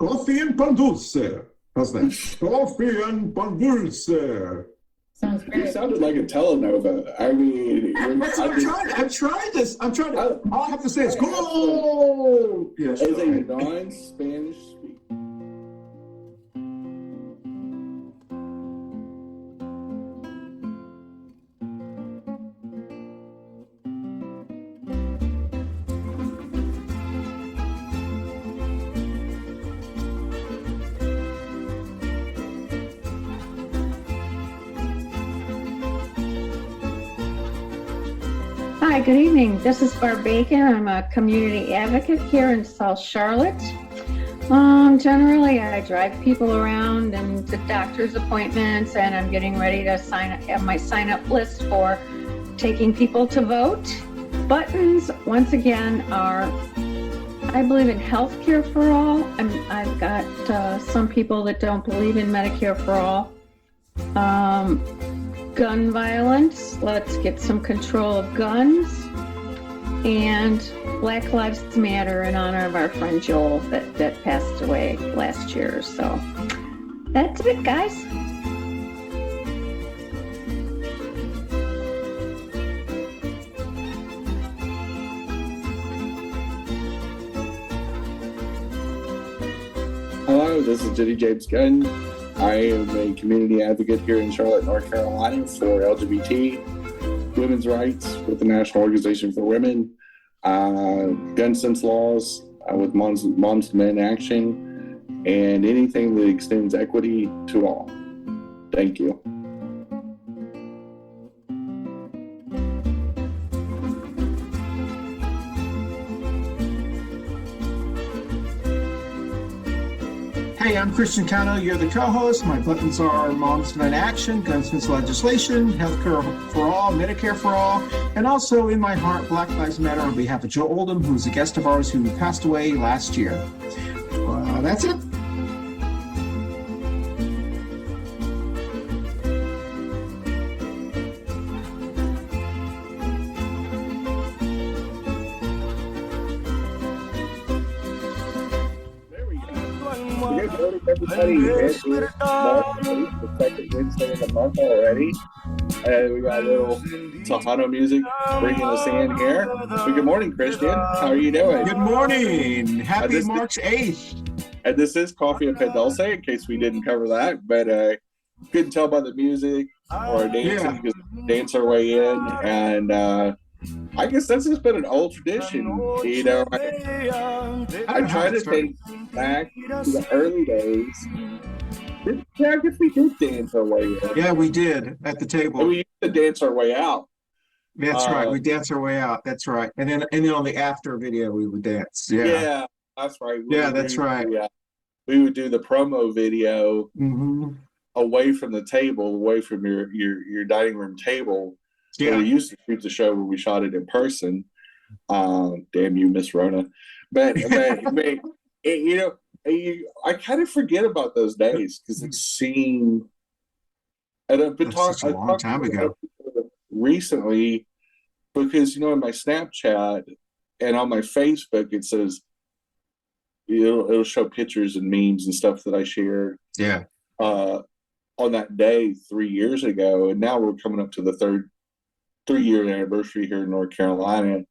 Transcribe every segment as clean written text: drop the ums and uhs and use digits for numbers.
Coffee and Pan Dulce. How's that? Coffee and Pan Dulce. Sounds great. It sounded like a telenova. I mean, I'm trying this. All I have to say is go. Yes, as a non-Spanish speaker. Hi, good evening. This is Barb Bacon. I'm a community advocate here in South Charlotte. Generally, I drive people around and to doctor's appointments, and I'm getting ready to have my sign-up list for taking people to vote. Buttons, once again, are, I believe in healthcare for all. I've got some people that don't believe in Medicare for all. Gun violence, let's get some control of guns, and Black Lives Matter in honor of our friend Joel that passed away last year. So that's it, guys. Hello, this is Jenny-Jaymes Gunn. I am a community advocate here in Charlotte, North Carolina for LGBT women's rights with the National Organization for Women, gun sense laws with Moms to Men Action, and anything that extends equity to all. Thank you. Hey, I'm Christian Cano. You're the co-host. My buttons are Moms to Men Action, gun sense legislation, healthcare for all, Medicare for all, and also in my heart, Black Lives Matter on behalf of Joe Oldham, who's a guest of ours who passed away last year. That's it. Everybody, it's the second Wednesday of the month already. We got a little Tejano music bringing us in here. Well, good morning, Christian. How are you doing? Good morning. Happy March 8th. And this is Coffee Pan Dulce, in case we didn't cover that. But couldn't tell by the music or dancing, because we dance our way in. And I guess that's just been an old tradition. You know, I try to think back to the early days. Yeah, I guess we did dance our way in. Yeah, we did at the table. And we used to dance our way out. That's right. We danced our way out. That's right. And then on the after video, we would dance. Yeah, that's right. That's right. Yeah, we would do the promo video away from the table, away from your dining room table. Yeah, we used to shoot the show where we shot it in person. Damn you, Miss Rona. But you know, I kind of forget about those days because it seemed, and I've been talking a long time ago recently, because, you know, in my Snapchat and on my Facebook, it says, it'll show pictures and memes and stuff that I shared. Yeah. On that day 3 years ago, and now we're coming up to the 3-year anniversary here in North Carolina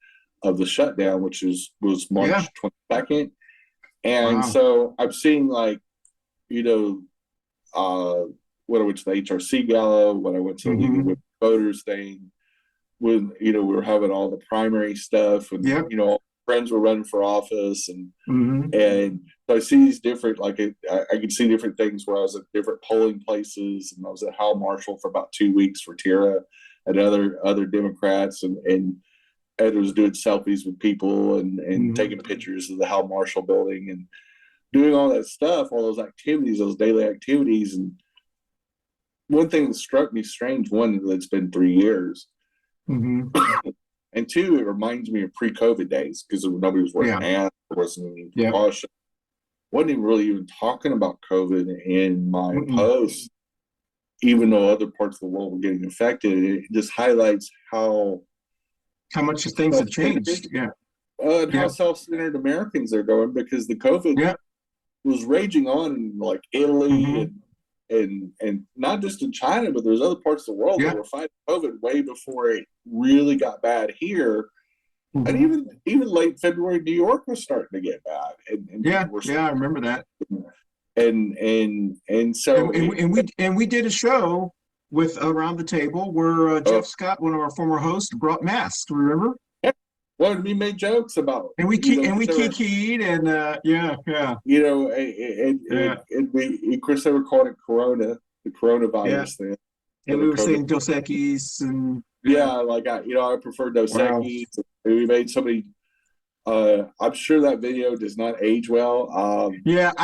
of the shutdown, which was March 22nd. And so I'm seeing, like, you know, when I went to the HRC gala, when I went to the League of Women Voters thing, when, you know, we were having all the primary stuff, and you know, friends were running for office, and so I see these different, like, I could see different things where I was at different polling places, and I was at Hal Marshall for about 2 weeks for Tara and other Democrats, and Ed was doing selfies with people and taking pictures of the Hal Marshall building and doing all that stuff, all those activities, those daily activities. And one thing that struck me strange, one, that it's been 3 years. And two, it reminds me of pre-COVID days, because nobody was wearing masks, there wasn't any precaution. Wasn't even really even talking about COVID in my posts, even though other parts of the world were getting affected. It just highlights how much things have changed. And how self-centered Americans are going, because the COVID was raging on in like Italy and not just in China, but there's other parts of the world that were fighting COVID way before it really got bad here. And even late February, New York was starting to get bad. And I remember that. And so we did a show with Around the Table where Jeff Scott, one of our former hosts, brought masks. Remember? Well, we made jokks about, and we kikied, and and we, of course, they were calling it the coronavirus thing. And we were saying Dos Equis, and I prefer Dos Equis. We made so many. I'm sure that video does not age well. I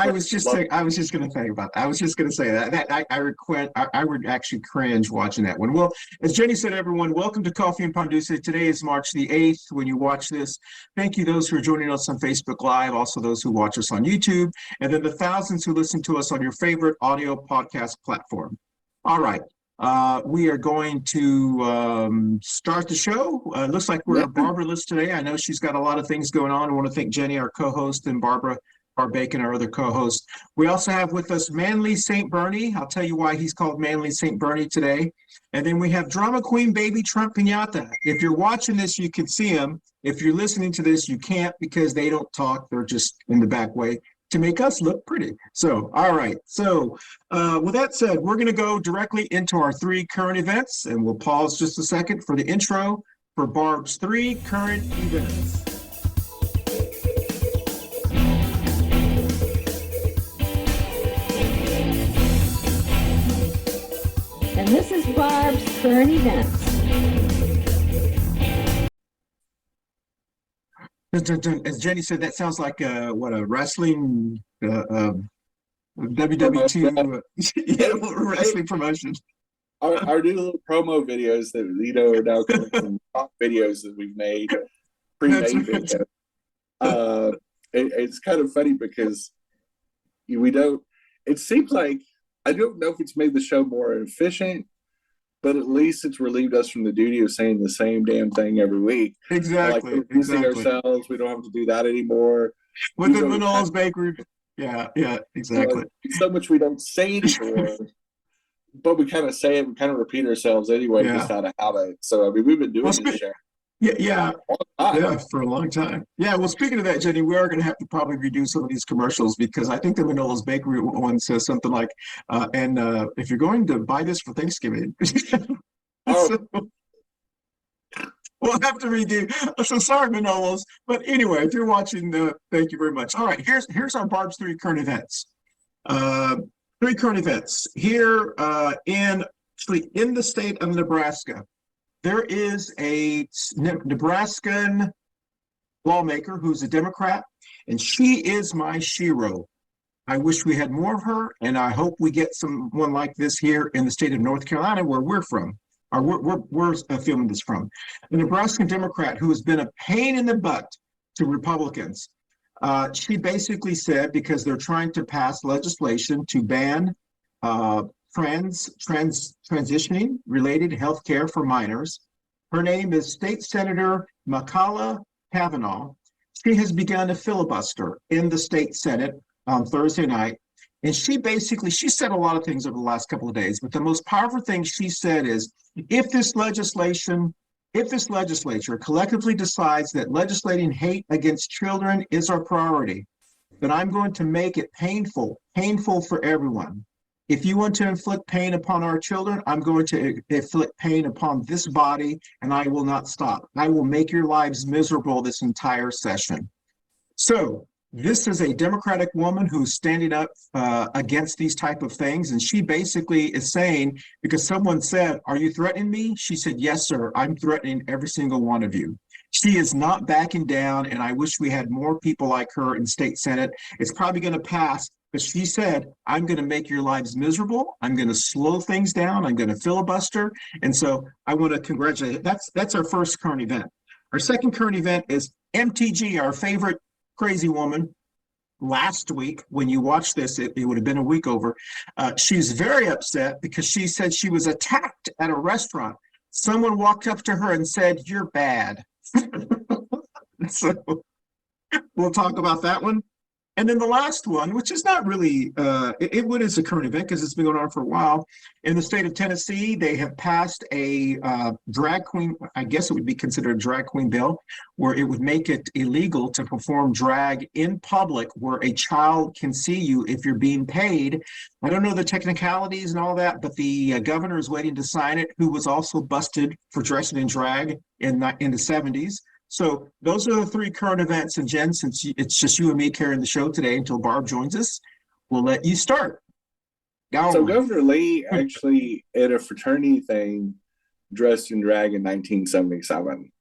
was just going to think about that. I was just going to say that I would actually cringe watching that one. Well, as Jenny said, everyone, welcome to Coffee Pan Dulce. Today is March the 8th. When you watch this, thank you those who are joining us on Facebook Live, also those who watch us on YouTube, and then the thousands who listen to us on your favorite audio podcast platform. All right. We are going to start the show. Looks like we're Barbara-less today. I know she's got a lot of things going on. I want to thank Jenny, our co-host, and Barb Bacon, our other co-host. We also have with us Manly St. Bernie. I'll tell you why he's called Manly St. Bernie today. And then we have Drama Queen Baby Trump Pinata. If you're watching this, you can see him. If you're listening to this, you can't because they don't talk. They're just in the back way to make us look pretty. So, all right. So with that said, we're going to go directly into our 3 current events, and we'll pause just a second for the intro for Barb's 3 current events. And this is Barb's current events. As Jenny said, that sounds like a wrestling WWE wrestling promotion. Our new little promo videos that are now coming from top videos that we've made, pre-made videos. It's kind of funny because it seems like, I don't know if it's made the show more efficient, but at least it's relieved us from the duty of saying the same damn thing every week. Exactly. Like producing ourselves, we don't have to do that anymore. With the Manolo's Bakery. Yeah, exactly. So much we don't say anymore, but we kind of say it, we kind of repeat ourselves anyway, just out of habit. So, I mean, we've been doing this show. For a long time. Yeah, well, speaking of that, Jenny, we are going to have to probably redo some of these commercials because I think the Manolo's Bakery one says something like, if you're going to buy this for Thanksgiving, so, we'll have to redo. So sorry, Manolo's. But anyway, if you're watching, thank you very much. All right, here's our Barb's 3 current events. 3 current events here in the state of Nebraska. There is a Nebraskan lawmaker who's a Democrat, and she is my shero. I wish we had more of her, and I hope we get someone like this here in the state of North Carolina, where we're from, or we're filming this from. The Nebraskan Democrat who has been a pain in the butt to Republicans. She basically said, because they're trying to pass legislation to ban transitioning related health care for minors. Her name is State Senator Makala Kavanaugh. She has begun a filibuster in the state Senate on Thursday night. And she said a lot of things over the last couple of days, but the most powerful thing she said is, if this legislature collectively decides that legislating hate against children is our priority, then I'm going to make it painful for everyone. If you want to inflict pain upon our children, I'm going to inflict pain upon this body, and I will not stop. I will make your lives miserable this entire session. So this is a Democratic woman who's standing up against these type of things. And she basically is saying, because someone said, "Are you threatening me?" She said, "Yes, sir. I'm threatening every single one of you." She is not backing down. And I wish we had more people like her in state Senate. It's probably going to pass. But she said, "I'm going to make your lives miserable. I'm going to slow things down. I'm going to filibuster." And so I want to congratulate. That's our first current event. Our second current event is MTG, our favorite crazy woman. Last week, when you watched this, it would have been a week over. She's very upset because she said she was attacked at a restaurant. Someone walked up to her and said, "You're bad." So we'll talk about that one. And then the last one, which is not really, it is a current event because it's been going on for a while. In the state of Tennessee, they have passed a drag queen, I guess it would be considered a drag queen bill, where it would make it illegal to perform drag in public where a child can see you if you're being paid. I don't know the technicalities and all that, but the governor is waiting to sign it, who was also busted for dressing in drag in the 70s. So those are the three current events. And Jen, since it's just you and me carrying the show today until Barb joins us, we'll let you start. So Governor Lee actually at a fraternity thing dressed in drag in 1977.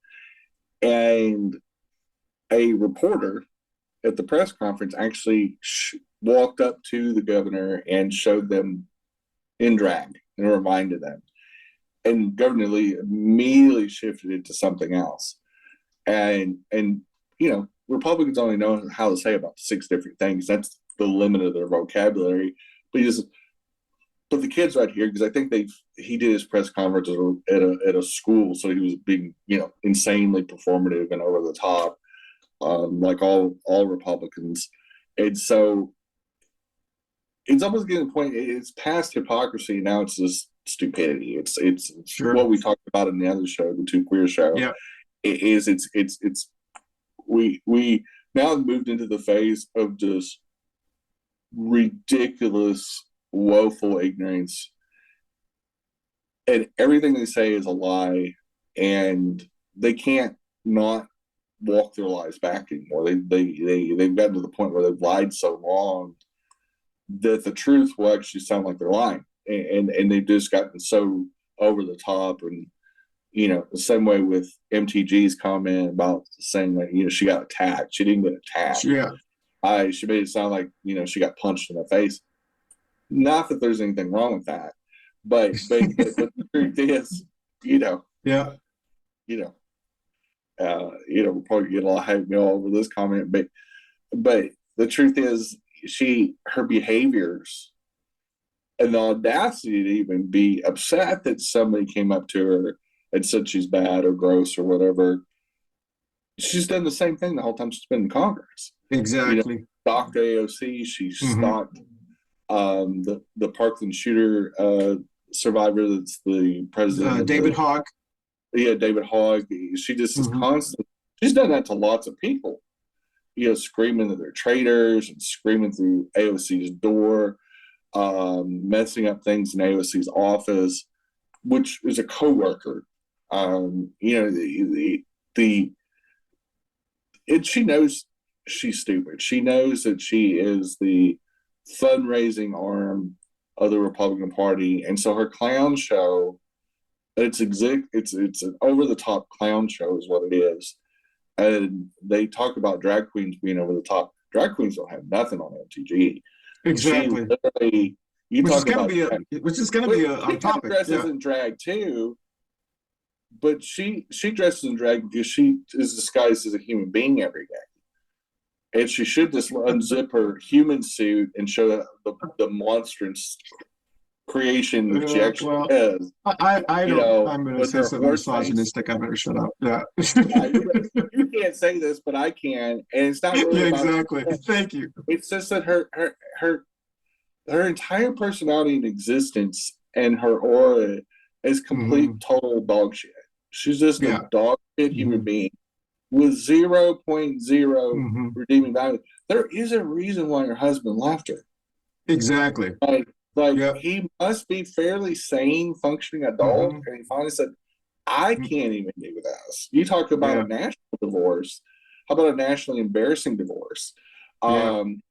And a reporter at the press conference actually walked up to the governor and showed them in drag and reminded them. And Governor Lee immediately shifted it to something else. And you know, Republicans only know how to say about 6 different things. That's the limit of their vocabulary. But he just put the kids right here because I think he did his press conference at a school, so he was being, you know, insanely performative and over the top, like all Republicans. And so it's almost getting to the point, it's past hypocrisy. Now it's just stupidity. It's sure. What we talked about in the other show, the Two Queer Show. Yeah. We now moved into the phase of just ridiculous, woeful ignorance, and everything they say is a lie, and they can't not walk their lives back anymore. They've gotten to the point where they've lied so long that the truth will actually sound like they're lying, and they've just gotten so over the top. And you know, the same way with MTG's comment about saying that, you know, she got attacked. She didn't get attacked. Yeah. She made it sound like, you know, she got punched in the face. Not that there's anything wrong with that, but the truth is, you know, yeah, we'll probably get a lot of hate mail over this comment, but the truth is, her behaviors and the audacity to even be upset that somebody came up to her and said she's bad or gross or whatever. She's done the same thing the whole time she's been in Congress. Exactly. You know, stalked AOC. She stalked the Parkland shooter survivor that's the president. David Hogg. Yeah, David Hogg. She just is constant. She's done that to lots of people. You know, screaming that they're traitors and screaming through AOC's door, messing up things in AOC's office, which is a coworker. You know, she knows she's stupid. She knows that she is the fundraising arm of the Republican Party, and so her clown show, it's an over the top clown show is what it is. And they talk about drag queens being over the top. Drag queens don't have nothing on MTG. Exactly. Which is going to be a topic. Dresses in drag too, but she dresses in drag because she is disguised as a human being every day, and she should just unzip her human suit and show the monstrous creation that she actually is. I'm going to say something misogynistic. I better shut up. Yeah. You can't say this, but I can, and it's not really exactly. Thank you. It's just that her entire personality and existence and her aura is complete total dog shit. She's just a dog shit human being with 0.0 redeeming value. There is a reason why her husband left her. Exactly. He must be fairly sane, functioning adult, and he finally said, I can't even do this. You talk about a national divorce. How about a nationally embarrassing divorce?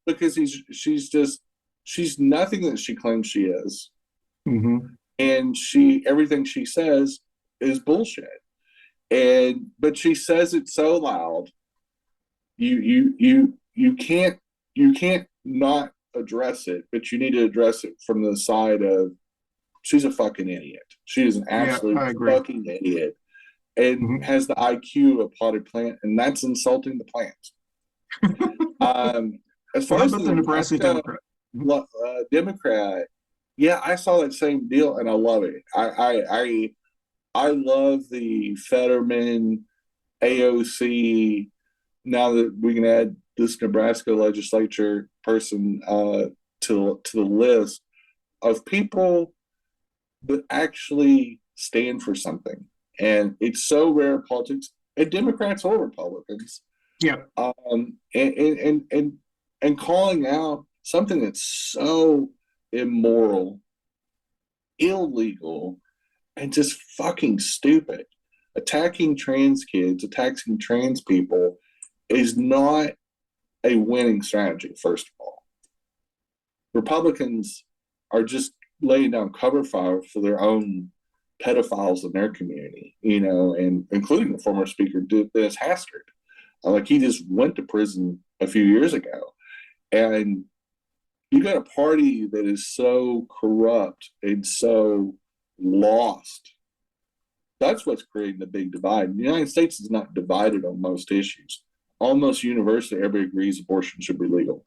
Because she's nothing that she claims she is. And everything she says is bullshit. But she says it so loud, you can't not address it, but you need to address it from the side of she's a fucking idiot. She is an absolute fucking idiot and has the IQ of a potted plant, and that's insulting the plant. As far as the Nebraska Democrat, yeah, I saw that same deal and I love it. I love the Fetterman, AOC. Now that we can add this Nebraska legislature person to the list of people that actually stand for something. And it's so rare in politics, and Democrats or Republicans. Yeah. And calling out something that's so immoral, illegal, and just fucking stupid. Attacking trans kids, attacking trans people is not a winning strategy, first of all. Republicans are just laying down cover fire for their own pedophiles in their community, and including the former speaker, Dennis Hastert. Like, he just went to prison a few years ago. And you got a party that is so corrupt and so lost. That's what's creating the big divide. The United States is not divided on most issues. Almost universally, everybody agrees abortion should be legal.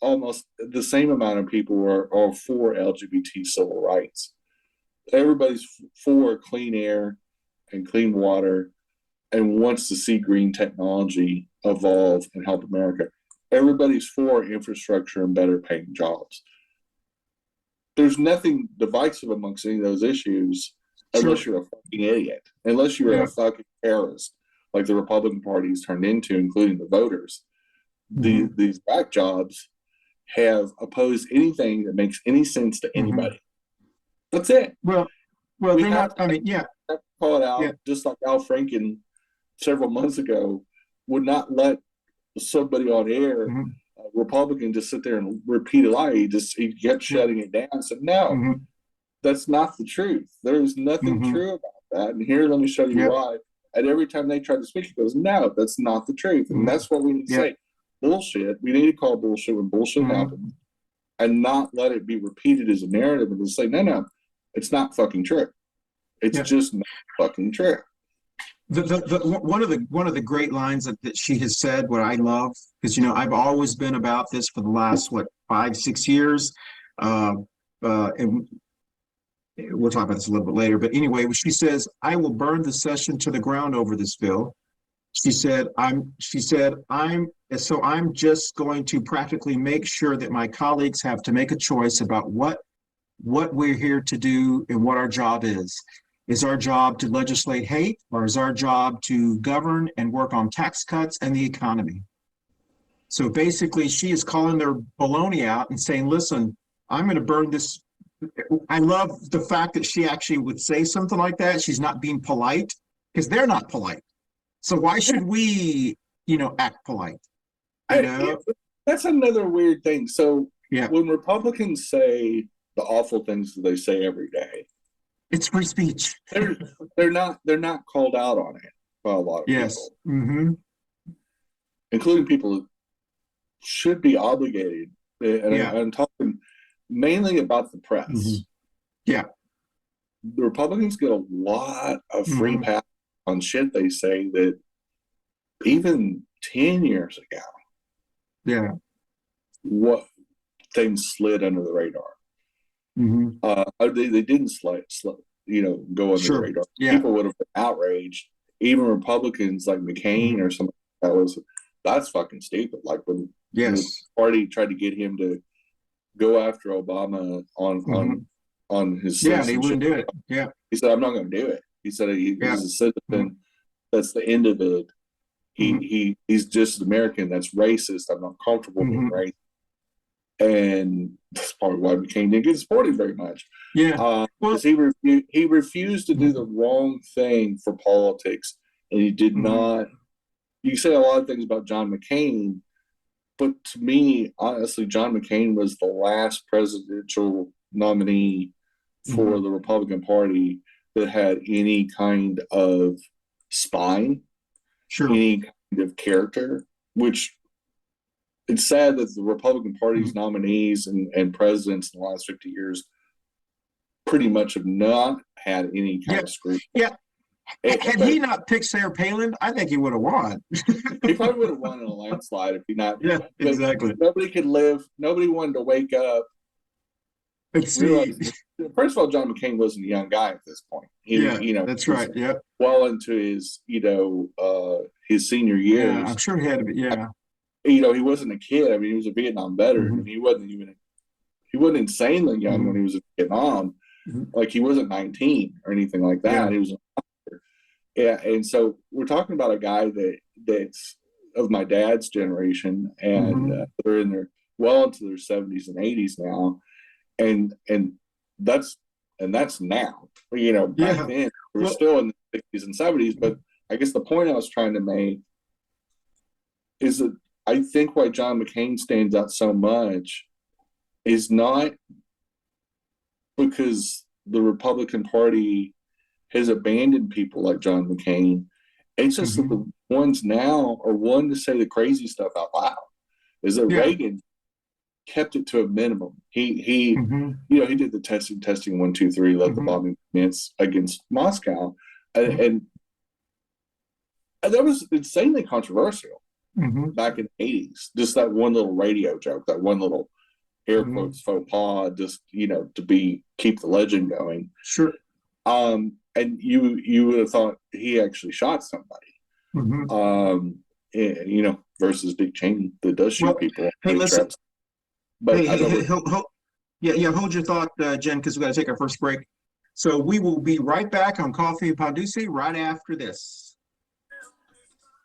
Almost the same amount of people are for LGBT civil rights. Everybody's for clean air and clean water and wants to see green technology evolve and help America. Everybody's for infrastructure and better paying jobs. There's nothing divisive amongst any of those issues unless you're a fucking idiot, unless you're a fucking terrorist, like the Republican Party's turned into, including the voters. These back jobs have opposed anything that makes any sense to anybody. That's it. Well, they're not. I mean, have to call it out, just like Al Franken several months ago would not let somebody on air, a Republican, just sit there and repeat a lie. He kept shutting it down and said, no, that's not the truth. There is nothing true about that. And here, let me show you why. And every time they try to speak, he goes, no, that's not the truth. And that's what we need to say. Bullshit. We need to call bullshit when bullshit happens and not let it be repeated as a narrative and just say, no, it's not fucking true. It's just not fucking true. One of the great lines that she has said, what I love, because I've always been about this for the last 5-6 years, and we'll talk about this a little bit later. But anyway, she says, "I will burn the session to the ground over this bill." She said, I'm just going to practically make sure that my colleagues have to make a choice about what we're here to do and what our job is. Is our job to legislate hate, or is our job to govern and work on tax cuts and the economy? So basically, she is calling their baloney out and saying, listen, I'm going to burn this. I love the fact that she actually would say something like that. She's not being polite, because they're not polite. So why should we, act polite? That's another weird thing. So when Republicans say the awful things that they say every day, it's free speech. They're not called out on it by a lot of people, including people who should be obligated. And I'm talking mainly about the press. The Republicans get a lot of free pass on shit they say that even 10 years ago, what things slid under the radar. They didn't slide, go under the radar. People would have been outraged. Even Republicans like McCain or something that's fucking stupid. Like when the party tried to get him to go after Obama on his citizenship. He wouldn't do it. He said, I'm not going to do it. He said he's a citizen. That's the end of it. He's just an American. That's racist. I'm not comfortable being racist. And that's probably why McCain didn't get supported very much. Because he refused to do the wrong thing for politics, and he did not. You can say a lot of things about John McCain, but to me, honestly, John McCain was the last presidential nominee for the Republican Party that had any kind of spine, any kind of character, which it's sad that the Republican Party's nominees and presidents in the last 50 years pretty much have not had any kind of scrutiny. Had he not picked Sarah Palin, I think he would have won. He probably would have won in a landslide if he not. Exactly. Nobody could live. Nobody wanted to wake up see, first of all, John McCain wasn't a young guy at this point. That's right. Yep. Well into his, his senior years. Yeah, I'm sure he had to be. Yeah. He wasn't a kid. I mean, he was a Vietnam veteran, and he wasn't insanely young when he was in Vietnam. Like, he wasn't 19 or anything like that. He was and so we're talking about a guy that's of my dad's generation, and they're well into their 70s and 80s now, and that's now. Back then we're still in the 60s and 70s. But I guess the point I was trying to make is that I think why John McCain stands out so much is not because the Republican Party has abandoned people like John McCain. It's just that the ones now are one to say the crazy stuff out loud. Is that Reagan kept it to a minimum. He did the testing 1, 2, 3, led the bombing against Moscow, and that was insanely controversial back in the 80s. Just that one little radio joke, that one little air quotes faux pas, just to keep the legend going. Sure. And you would have thought he actually shot somebody. Versus Dick Cheney that does shoot people. Hey, listen. But hold your thought, Jen, because we got to take our first break. So we will be right back on Coffee Pan Dulce right after this.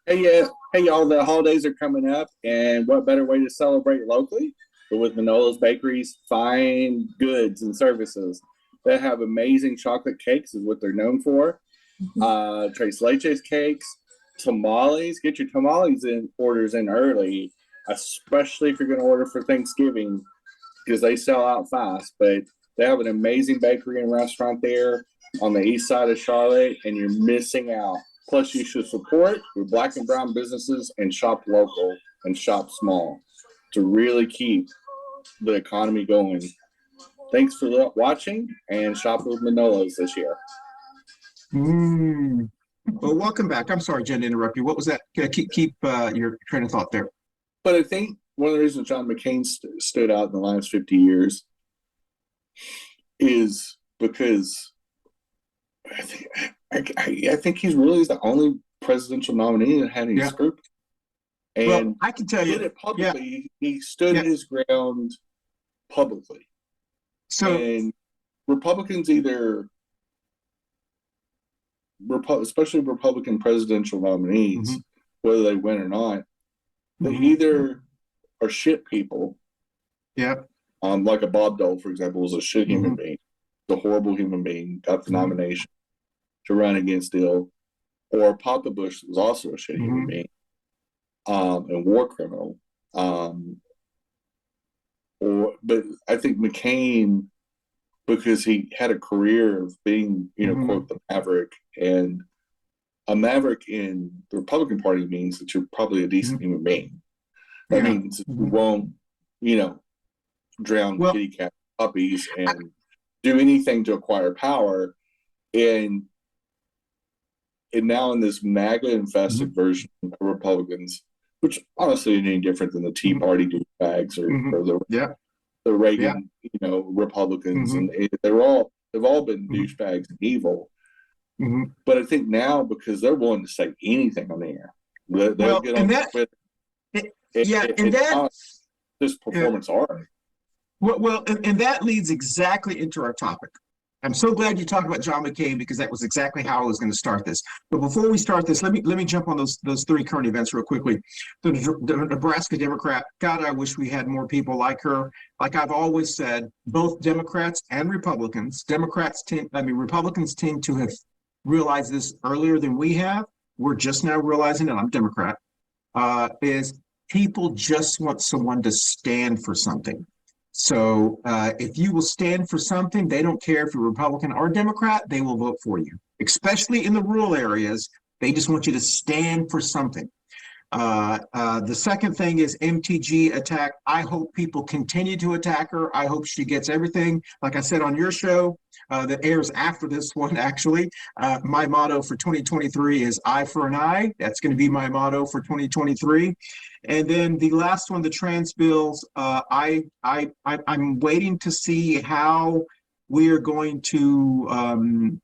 Hey, y'all, the holidays are coming up, and what better way to celebrate locally but with Manolo's Bakery's fine goods and services. They have amazing chocolate cakes is what they're known for. Tres Leches cakes, tamales. Get your tamales orders in early, especially if you're going to order for Thanksgiving, because they sell out fast. But they have an amazing bakery and restaurant there on the east side of Charlotte, and you're missing out. Plus, you should support your Black and brown businesses and shop local and shop small to really keep the economy going. Thanks for watching, and shop with Manolo's this year. Well, welcome back. I'm sorry, Jen, to interrupt you. What was that? Keep your train of thought there. But I think one of the reasons John McCain stood out in the last 50 years is because I think he's really the only presidential nominee that had any scruples. And I can tell you, did it publicly. He stood his ground publicly. So, and Republicans especially Republican presidential nominees, whether they win or not, they either are shit people. Like a Bob Dole, for example, was a shit human being, a horrible human being, got the nomination to run against Dill, or Papa Bush was also a shit human being, and war criminal. But I think McCain, because he had a career of being, quote, the maverick, and a maverick in the Republican Party means that you're probably a decent human being. That means that you won't, drown kitty cat puppies and do anything to acquire power. And now in this MAGA infested version of Republicans, which honestly ain't any different than the Tea Party douchebags or the Reagan, Republicans, and they've all been douchebags and evil. But I think now, because they're willing to say anything on the air, they'll get on Twitter. It's just performance art. Well, and that leads exactly into our topic. I'm so glad you talked about John McCain, because that was exactly how I was going to start this. But before we start this, let me jump on those three current events real quickly. The Nebraska Democrat, God, I wish we had more people like her. Like I've always said, both Democrats and Republicans, Republicans tend to have realized this earlier than we have. We're just now realizing it. I'm Democrat. Is people just want someone to stand for something. So if you will stand for something, they don't care if you're Republican or Democrat, they will vote for you. Especially in the rural areas, they just want you to stand for something. The second thing is MTG attack. I hope people continue to attack her. I hope she gets everything. Like I said on your show that airs after this one, actually, my motto for 2023 is eye for an eye. That's going to be my motto for 2023. And then the last one, the trans bills. I'm waiting to see how we are going to.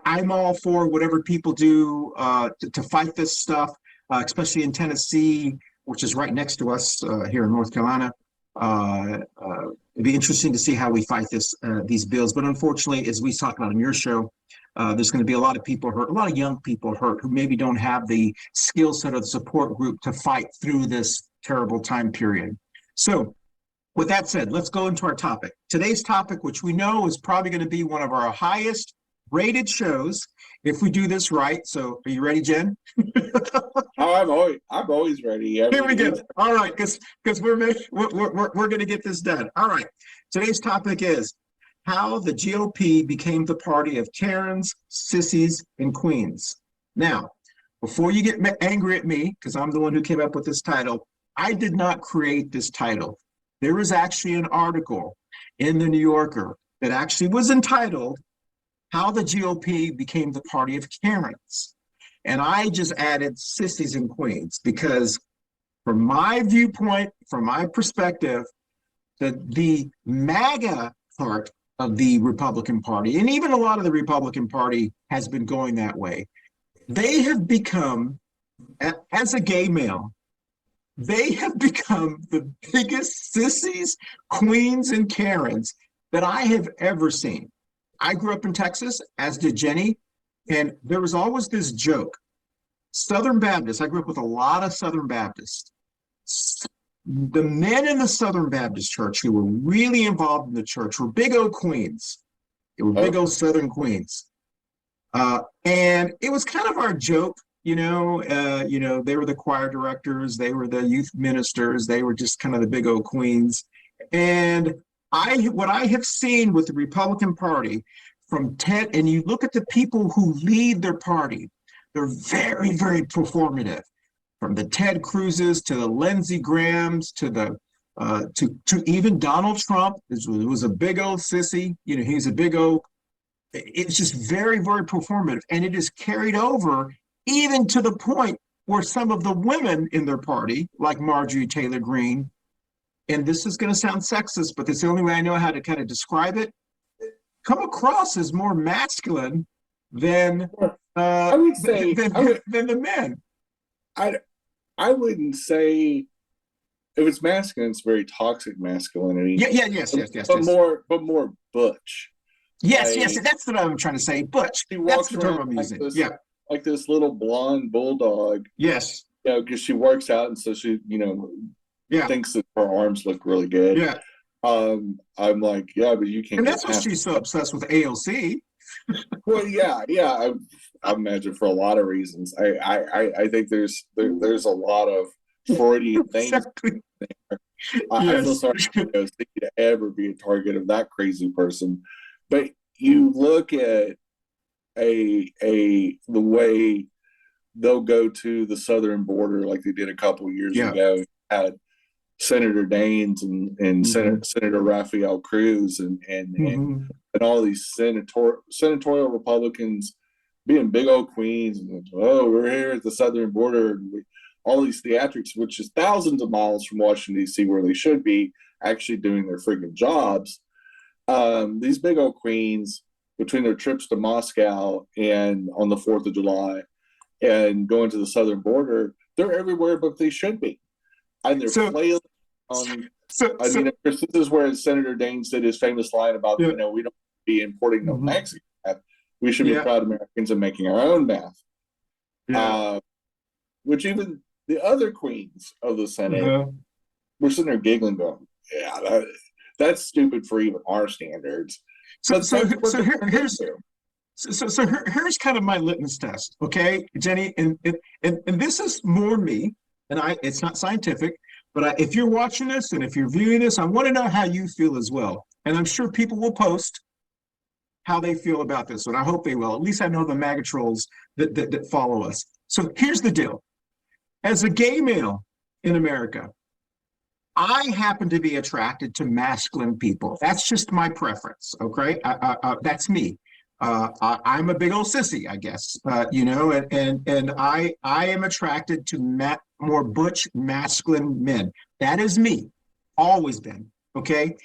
I'm all for whatever people do to fight this stuff. Especially in Tennessee, which is right next to us here in North Carolina. It'd be interesting to see how we fight these bills. But unfortunately, as we talked about on your show, there's going to be a lot of people hurt, a lot of young people hurt who maybe don't have the skill set or the support group to fight through this terrible time period. So with that said, let's go into our topic. Today's topic, which we know is probably going to be one of our highest rated shows if we do this right. So are you ready, Jen? Oh, I'm always ready. Here we go. All right, because we're going to get this done. All right. Today's topic is how the GOP became the party of Karens, sissies, and queens. Now, before you get angry at me, because I'm the one who came up with this title, I did not create this title. There was actually an article in the New Yorker that actually was entitled How the GOP Became the Party of Karens. And I just added sissies and queens because from my viewpoint, from my perspective, the MAGA part of the Republican Party, and even a lot of the Republican Party has been going that way. They have become, as a gay male, they have become the biggest sissies, queens, and Karens that I have ever seen. I grew up in Texas, as did Jenny, and there was always this joke. Southern Baptists, I grew up with a lot of Southern Baptists. The men in the Southern Baptist Church who were really involved in the church were big old queens. They were big old Southern queens. And it was kind of our joke, they were the choir directors, they were the youth ministers, they were just kind of the big old queens. And what I have seen with the Republican Party from Ted, and you look at the people who lead their party, they're very, very performative. From the Ted Cruzes to the Lindsey Grahams to the to even Donald Trump. It was a big old sissy. He's a big old. It's just very, very performative, and it is carried over even to the point where some of the women in their party, like Marjorie Taylor Greene, and this is going to sound sexist, but it's the only way I know how to kind of describe it, come across as more masculine than I would say than the men. I wouldn't say if it's masculine, it's very toxic masculinity. Yes. But more butch. Yes, that's what I'm trying to say. Butch. That's the term I'm using. Like this little blonde bulldog. Yes. Because she works out, and so she, thinks that her arms look really good. Yeah. I'm like, but you can't. And that's why she's so obsessed with AOC. Well, I imagine for a lot of reasons. I think there's a lot of Freudian things there. I feel sorry for AOC to ever be a target of that crazy person. But you look at the way they'll go to the southern border like they did a couple of years ago. Had Senator Daines and Senator Rafael Cruz and all these senatorial Republicans being big old queens and we're here at the southern border, and all these theatrics, which is thousands of miles from Washington D.C. where they should be actually doing their freaking jobs. These big old queens, between their trips to Moscow and on the 4th of July and going to the southern border, they're everywhere but they should be. And they're flailing on. This is where Senator Daines did his famous line about, we don't be importing no Mexican meth. We should be proud Americans and making our own meth. Yeah. Which even the other queens of the Senate were sitting there giggling, going, that's stupid for even our standards. So here's kind of my litmus test, okay, Jenny, and this is more me, and it's not scientific, but if you're watching this and if you're viewing this, I want to know how you feel as well, and I'm sure people will post how they feel about this, and I hope they will. At least I know the MAGA trolls that follow us. So here's the deal: as a gay male in America, I happen to be attracted to masculine people. That's just my preference. Okay, that's me. I'm a big old sissy, I guess. And I am attracted to more butch masculine men. That is me, always been. Okay.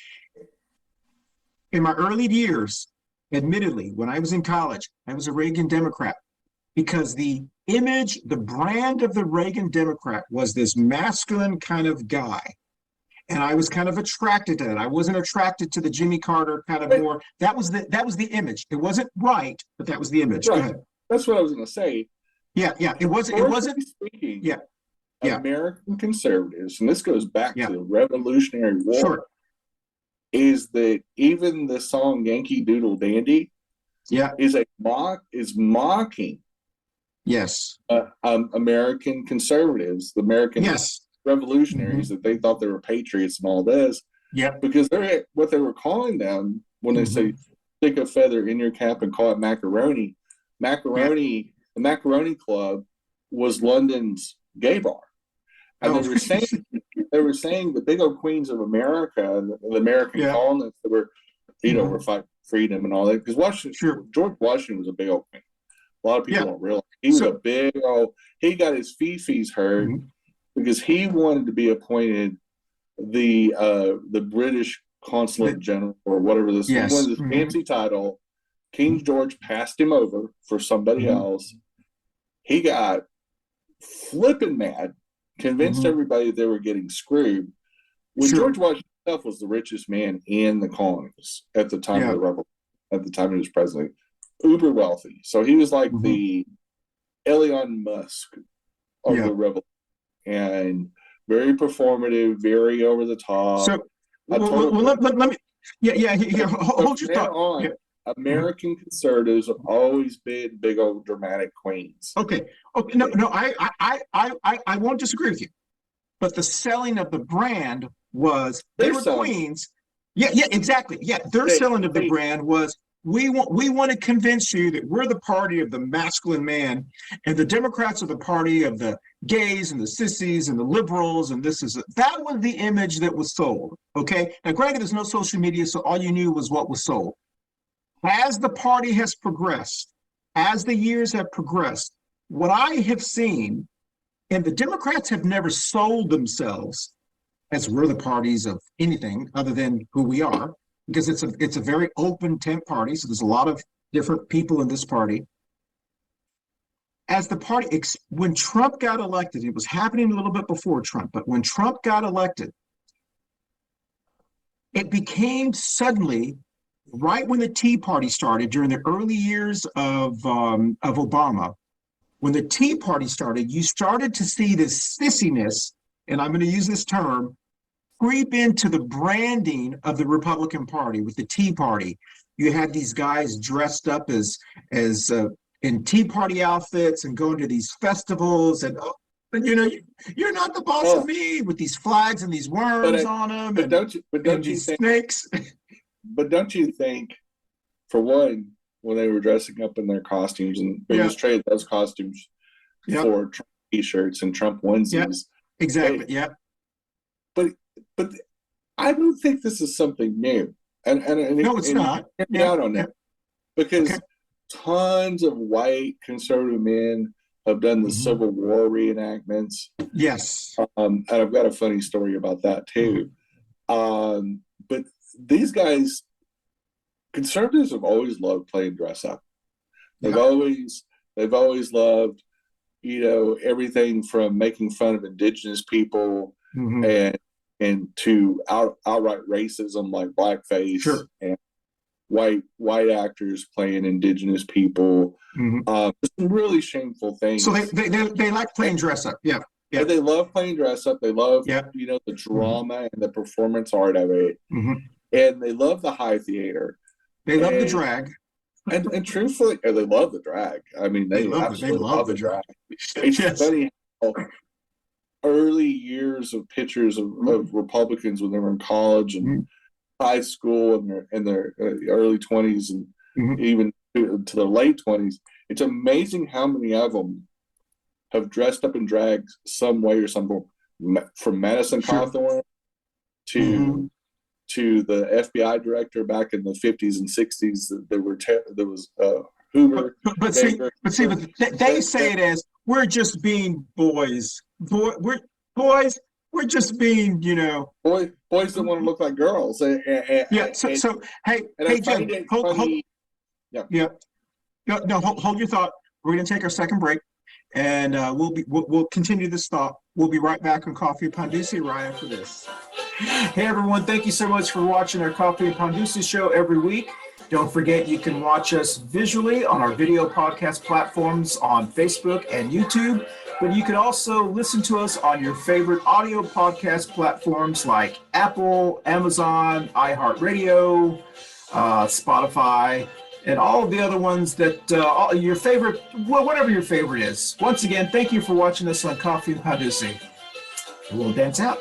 In my early years, admittedly, when I was in college, I was a Reagan Democrat because the image, the brand of the Reagan Democrat was this masculine kind of guy. And I was kind of attracted to that. I wasn't attracted to the Jimmy Carter kind of more. That was the image. It wasn't right, but that was the image. Right. Go ahead. That's what I was going to say. Yeah. It wasn't. Speaking, yeah. American conservatives, and this goes back to the Revolutionary War, sure. is that even the song Yankee Doodle Dandy is mocking yes American conservatives, the American revolutionaries, that they thought they were patriots and all this. Yeah. Because what they were calling them when they say stick a feather in your cap and call it macaroni. The Macaroni Club was London's gay bar. And they were saying the big old queens of America and the American colonists that were, were fighting freedom and all that. Because George Washington was a big old queen. A lot of people don't realize he was a big old. He got his fee-fees hurt because he wanted to be appointed the British Consulate General or whatever this. He wanted this fancy title. King George passed him over for somebody else. He got flipping mad. Convinced everybody they were getting screwed. When George Washington himself was the richest man in the colonies at the time of the revolution, at the time he was president, uber wealthy. So he was like the Elon Musk of the revolution, and very performative, very over the top. So, let me. Hold your thought. American conservatives have always been big old dramatic queens. Okay. No, I won't disagree with you, but the selling of the brand was they were queens. Yeah, exactly. Yeah, their selling of the brand was we want to convince you that we're the party of the masculine man, and the Democrats are the party of the gays and the sissies and the liberals, and that was the image that was sold. Okay. Now, granted, there's no social media, so all you knew was what was sold. As the party has progressed, as the years have progressed, what I have seen, and the Democrats have never sold themselves as we're the parties of anything other than who we are, because it's a very open tent party, so there's a lot of different people in this party. As the party, when Trump got elected, it was happening a little bit before Trump, but when Trump got elected, it became suddenly, right when the Tea Party started, during the early years of Obama, when the Tea Party started, you started to see this sissiness, and I'm going to use this term, creep into the branding of the Republican Party with the Tea Party. You had these guys dressed up as in Tea Party outfits and going to these festivals, and you're not the boss of me, with these flags and these worms on them, and these snakes. But don't you think, for one, when they were dressing up in their costumes, and they just traded those costumes for Trump t-shirts and Trump onesies? Exactly. But I don't think this is something new. And no, it's not. Out on that, because tons of white conservative men have done the Civil War reenactments. Yes. And I've got a funny story about that too. But these guys, conservatives, have always loved playing dress up. They've always loved, everything from making fun of indigenous people and to outright racism like blackface and white actors playing indigenous people. Some really shameful things. So they like playing dress up. Yeah. And they love playing dress up. They love the drama and the performance art of it. And they love the high theater. They love the drag. And truthfully, they love the drag. I mean, they absolutely love the drag. It's funny how early years of pictures of Republicans when they were in college and high school and in their early 20s and even to their late 20s, it's amazing how many of them have dressed up in drag some way or some form, from Madison Cawthorn to the FBI director back in the 50s and 60s. There was Hoover. But they say it as, we're just being boys. We're boys. We're just being, boys that want to look like girls. Hey, Jen, hold. Yeah. No, hold your thought. We're going to take our second break, and we'll continue this thought. We'll be right back on Coffee Pan Dulce right after this. Hey everyone, thank you so much for watching our Coffee Pan Dulce show every week. Don't forget you can watch us visually on our video podcast platforms on Facebook and YouTube, but you can also listen to us on your favorite audio podcast platforms like Apple, Amazon, iHeartRadio, Spotify, and all of the other ones that your favorite, whatever your favorite is. Once again, thank you for watching us on Coffee Pan Dulce. We'll dance out.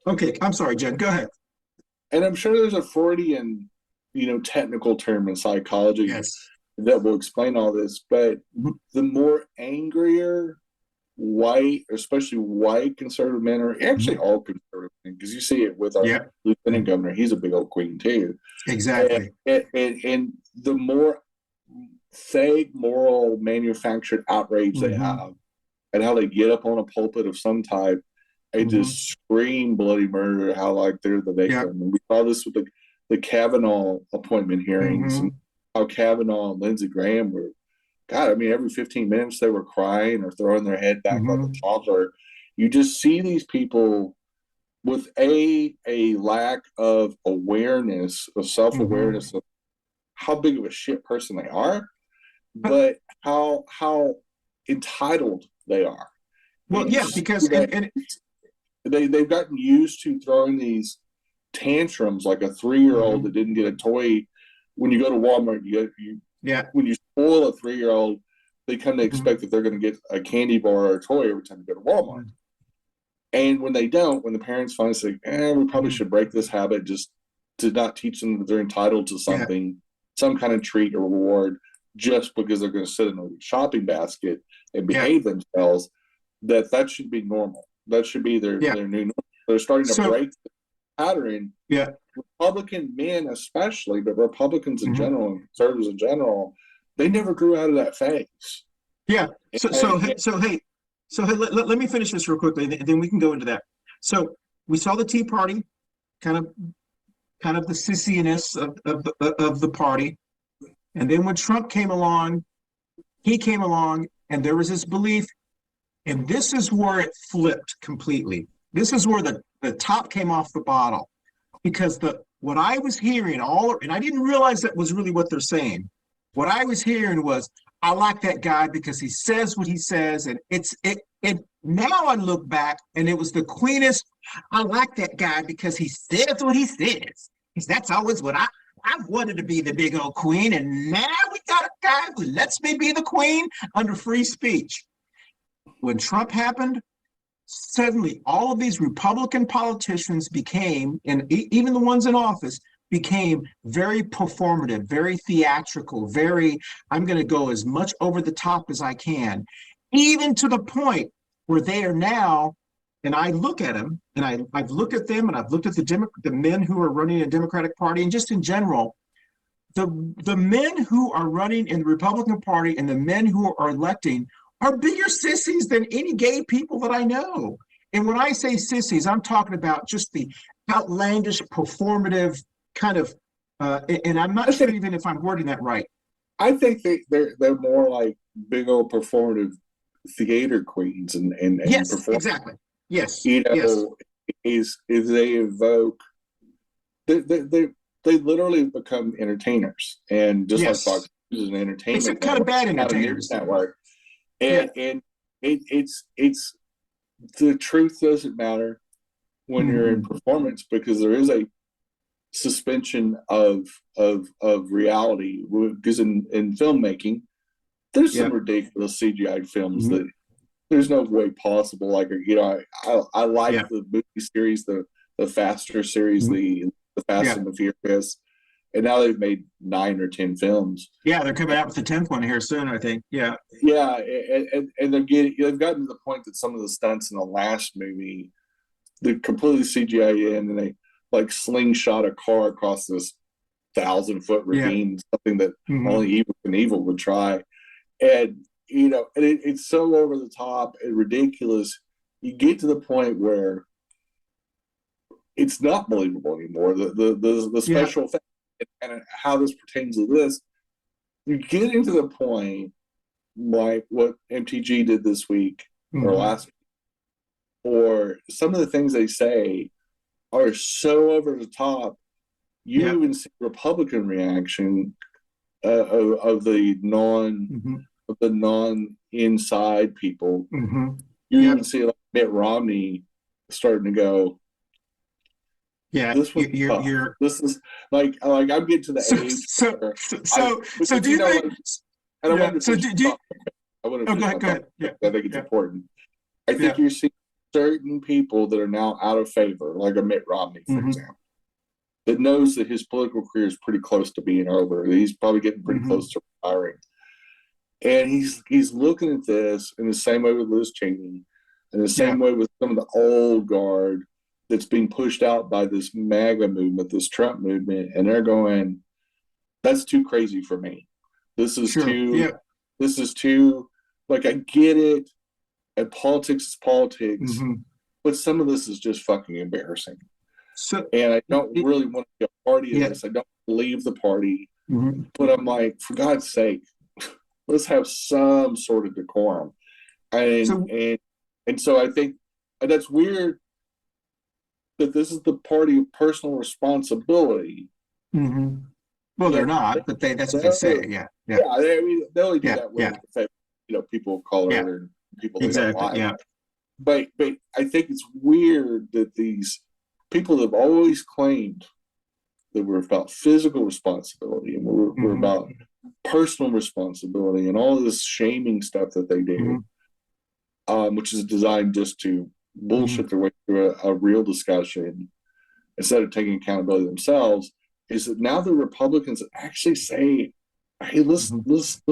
Okay, I'm sorry, Jen, go ahead. And I'm sure there's a Freudian, technical term in psychology that will explain all this, but the more angrier white, especially white conservative men, or actually all conservative men, because you see it with our lieutenant governor, he's a big old queen too. Exactly. And the more fake moral manufactured outrage they have, and how they get up on a pulpit of some type and just scream bloody murder, how like they're the victim. And we saw this with the Kavanaugh appointment hearings, and how Kavanaugh and Lindsey Graham were, God, I mean, every 15 minutes they were crying or throwing their head back like a toddler. You just see these people with a lack of awareness, of self-awareness of how big of a shit person they are, but how entitled they are. Well, because they've gotten used to throwing these tantrums like a 3-year-old that didn't get a toy. When you go to Walmart, when you spoil a 3-year-old, they come to expect that they're going to get a candy bar or a toy every time you go to Walmart. And when they don't, when the parents finally say, we probably should break this habit, just to not teach them that they're entitled to something, some kind of treat or reward, just because they're going to sit in a shopping basket and behave themselves, that should be normal. That should be their new normal. They're starting to break the pattern. Republican men especially, but Republicans in general and conservatives in general, they never grew out of that phase. So let me finish this real quickly, and then we can go into that. So we saw the Tea Party, kind of the sissiness of the party, and then when Trump came along, and there was this belief, and this is where it flipped completely. This is where the top came off the bottle, because what I was hearing and I didn't realize that was really what they're saying. What I was hearing was, I like that guy because he says what he says, and now I look back, and it was the cleanest. I like that guy because he says what he says. Because that's always what I wanted to be, the big old queen, and now we got a guy who lets me be the queen under free speech. When Trump happened, suddenly all of these Republican politicians became, and even the ones in office, became very performative, very theatrical, I'm going to go as much over the top as I can, even to the point where they are now, and I look at them, and I've looked at them, and I've looked at the men who are running a Democratic Party, and just in general, the men who are running in the Republican Party and the men who are electing are bigger sissies than any gay people that I know. And when I say sissies, I'm talking about just the outlandish, performative kind of, and I'm not sure even if I'm wording that right. I think they're more like big old performative theater queens and yes, exactly. Yes, is they evoke, they literally become entertainers, and just like Fox News is an entertainment. It's kind of bad entertainers network. And it's the truth doesn't matter when you're in performance, because there is a suspension of reality. Because in filmmaking, there's some ridiculous CGI films that there's no way possible. Like, I like the movie series, the Faster series, the Fast and the Furious. and now they've made 9 or 10 films. Yeah, they're coming out with the 10th one here soon, I think. Yeah. Yeah, and they've gotten to the point that some of the stunts in the last movie, they're completely CGI in, and they like slingshot a car across this 1,000-foot ravine, something that only evil would try. And it's so over the top and ridiculous. You get to the point where it's not believable anymore. The special effect and how this pertains to this, you get into the point like what MTG did this week or last week, or some of the things they say are so over the top. You even see Republican reaction of the non inside people. You even see like Mitt Romney starting to go, yeah, this is like I'm getting to the age. So do you think? Like, and I want to go ahead. Yeah, I think it's important. I think you're seeing certain people that are now out of favor, like a Mitt Romney, for example, that knows that his political career is pretty close to being over. He's probably getting pretty close to retiring. And he's looking at this in the same way with Liz Cheney, in the same way with some of the old guard that's being pushed out by this MAGA movement, this Trump movement, and they're going, that's too crazy for me. This is too, like, I get it, and politics is politics, but some of this is just fucking embarrassing. And I don't really want to be a party in this. I don't leave the party, but I'm like, for God's sake, let's have some sort of decorum. And so I think that's weird that this is the party of personal responsibility. Well, they're not, but that's what they say. Yeah. They only do that with people of color and people they don't like. But I think it's weird that these people have always claimed that we're about physical responsibility and we're about personal responsibility and all this shaming stuff that they do, which is designed just to bullshit their way through a real discussion instead of taking accountability themselves. Is that now the Republicans actually say, "Hey, let's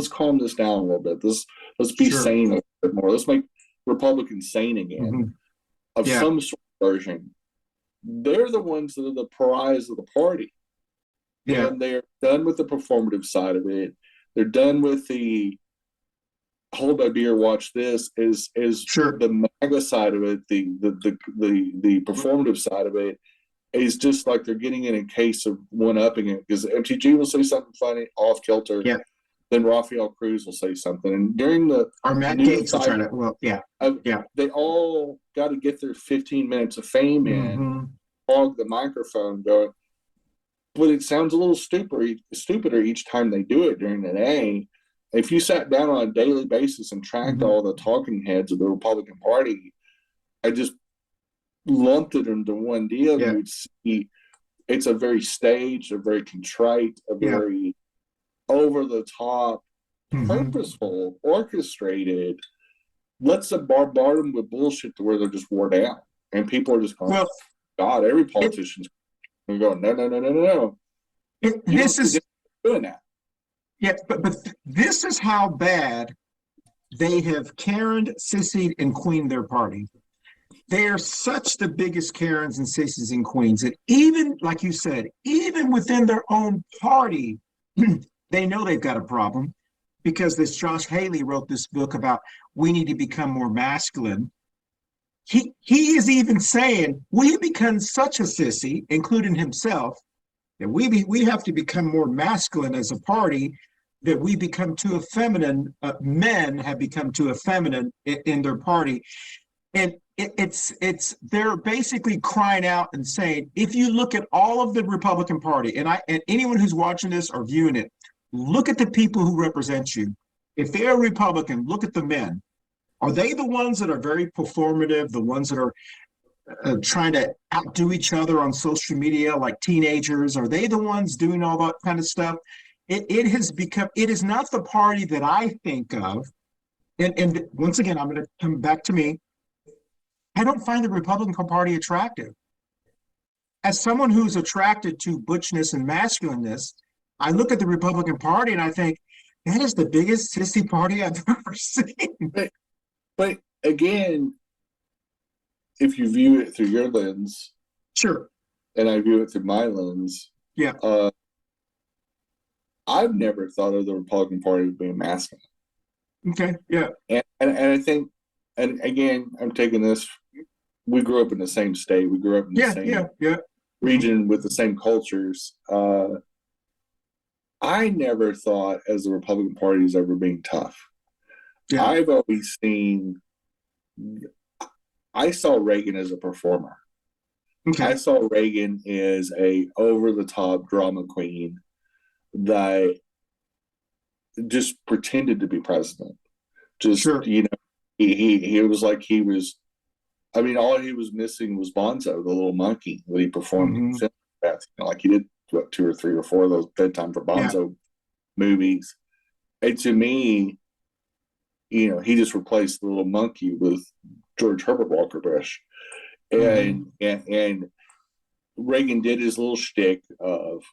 calm this down a little bit. Let's be sane a bit more. Let's make Republicans sane again of some sort of version." They're the ones that are the pariahs of the party. And they're done with the performative side of it. They're done with the hold my beer, watch this. Is the MAGA side of it, the performative side of it, is just like they're getting in a case of one-upping it, because MTG will say something funny off kilter. Then Rafael Cruz will say something, and during the Matt Gaetz will try to they all got to get their 15 minutes of fame in, hog the microphone going, but it sounds a little stupider each time they do it during the day. If you sat down on a daily basis and tracked all the talking heads of the Republican Party, I just lumped it into one deal. You would see it's a very staged, a very contrite, a very over the top, purposeful, orchestrated. Let's bombard them with bullshit to where they're just wore down, and people are just going, God, every politician's going, no. This is doing that. Yeah, but this is how bad they have Karen'd, Sissied, and Queened their party. They are such the biggest Karens and Sissies and Queens that even, like you said, even within their own party, they know they've got a problem, because this Josh Haley wrote this book about we need to become more masculine. He is even saying we become such a sissy, including himself, that we have to become more masculine as a party, that we become too effeminate. Men have become too effeminate in their party, and they're basically crying out and saying, if you look at all of the Republican Party, and anyone who's watching this or viewing it, look at the people who represent you. If they're a Republican, look at the men. Are they the ones that are very performative, the ones that are trying to outdo each other on social media like teenagers? Are they the ones doing all that kind of stuff? It is not the party that I think of. And once again, I'm going to come back to me. I don't find the Republican Party attractive. as someone who's attracted to butchness and masculineness, I look at the Republican Party and I think that is the biggest sissy party I've ever seen. But again, if you view it through your lens, Sure. and I view it through my lens, Yeah. I've never thought of the Republican Party as being masculine. Okay. Yeah. And I think, and again, I'm taking this. We grew up in the same state. We grew up in the same region with the same cultures. I never thought as the Republican Party as ever being tough. Yeah. I've always seen. I saw Reagan as a performer. Okay. I saw Reagan as a over-the-top drama queen that just pretended to be president. Just, you know, he was like he was, I mean, all he was missing was Bonzo, the little monkey that he performed in film. You know, like he did, what, 2 or 3 or 4 of those Bedtime for Bonzo movies. And to me, you know, he just replaced the little monkey with George Herbert Walker Bush. And Reagan did his little shtick of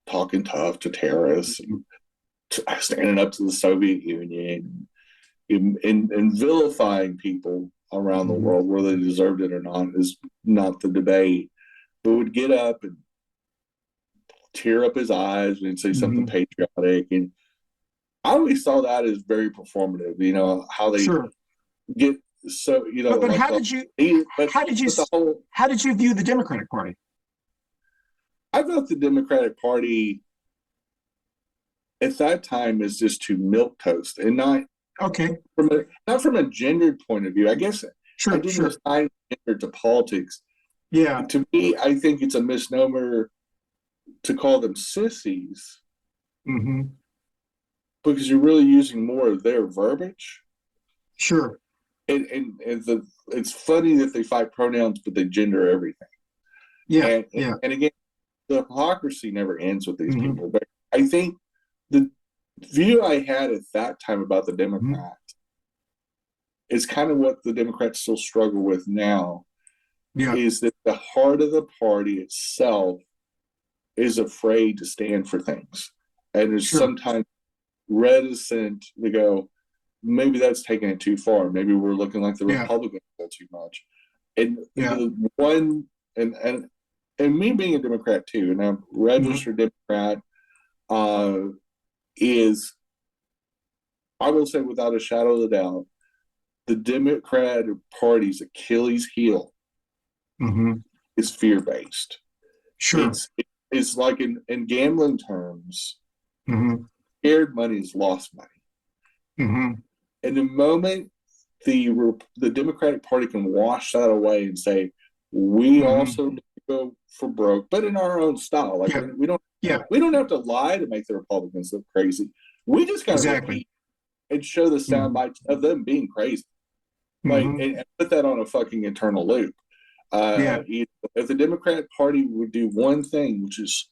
talking tough to terrorists and standing up to the Soviet Union and vilifying people around the world, whether they deserved it or not is not the debate, but would get up and tear up his eyes and say something patriotic. And I always saw that as very performative, you know, how they get so, you know. But like how did you view the Democratic Party? I thought the Democratic Party at that time is just to milk toast and not from a gendered point of view. I guess I didn't assign gender to politics. Yeah. To me, I think it's a misnomer to call them sissies because you're really using more of their verbiage. Sure. And it's funny that they fight pronouns, but they gender everything. Yeah. And again, the hypocrisy never ends with these people. But I think the view I had at that time about the Democrats is kind of what the Democrats still struggle with now. Yeah. Is that the heart of the party itself is afraid to stand for things and is sometimes reticent to go, maybe that's taking it too far. Maybe we're looking like the Republicans too much. And the one and me being a Democrat too, and I'm registered Democrat, is, I will say without a shadow of a doubt, the Democratic Party's Achilles heel is fear-based. Sure. It's like in gambling terms, scared money is lost money. And the moment the Democratic Party can wash that away and say, we also need to go for broke, but in our own style. Like we don't have to lie to make the Republicans look crazy. We just got to repeat and show the sound bites of them being crazy. Like and put that on a fucking internal loop. If the Democratic Party would do one thing, which is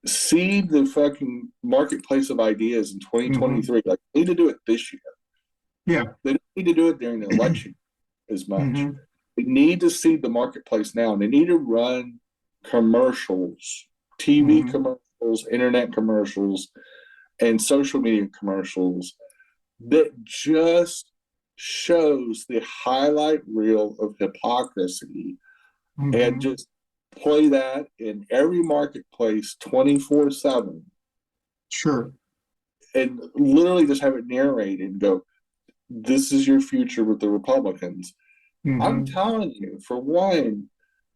seed the fucking marketplace of ideas in 2023, like they need to do it this year. Yeah. They don't need to do it during the election as much. They need to seed the marketplace now, and they need to run commercials, TV commercials, internet commercials, and social media commercials that just shows the highlight reel of hypocrisy and just play that in every marketplace 24/7. Sure. And literally just have it narrated and go, this is your future with the Republicans. I'm telling you, for one,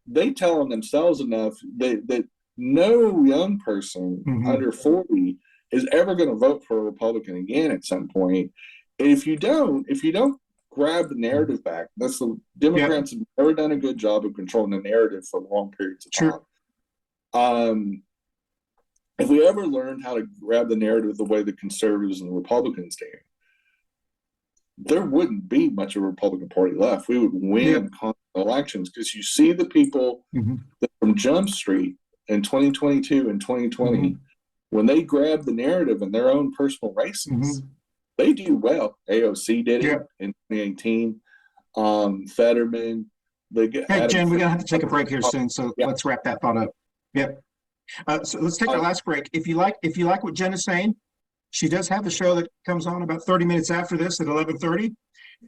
they tell themselves enough that no young person under 40 is ever going to vote for a Republican again at some point. And if you don't grab the narrative back, that's the Democrats have never done a good job of controlling the narrative for long periods of time. If we ever learned how to grab the narrative the way the conservatives and the Republicans do, there wouldn't be much of a Republican Party left. We would win elections because you see the people that from Jump Street in 2022 and 2020, when they grab the narrative in their own personal races, they do well. AOC did it in 2018. Fetterman, Hey, Jen, we're gonna have to take a break here soon, so let's wrap that thought up. Yep. So let's take our last break. If you like what Jen is saying, she does have a show that comes on about 30 minutes after this at 11:30.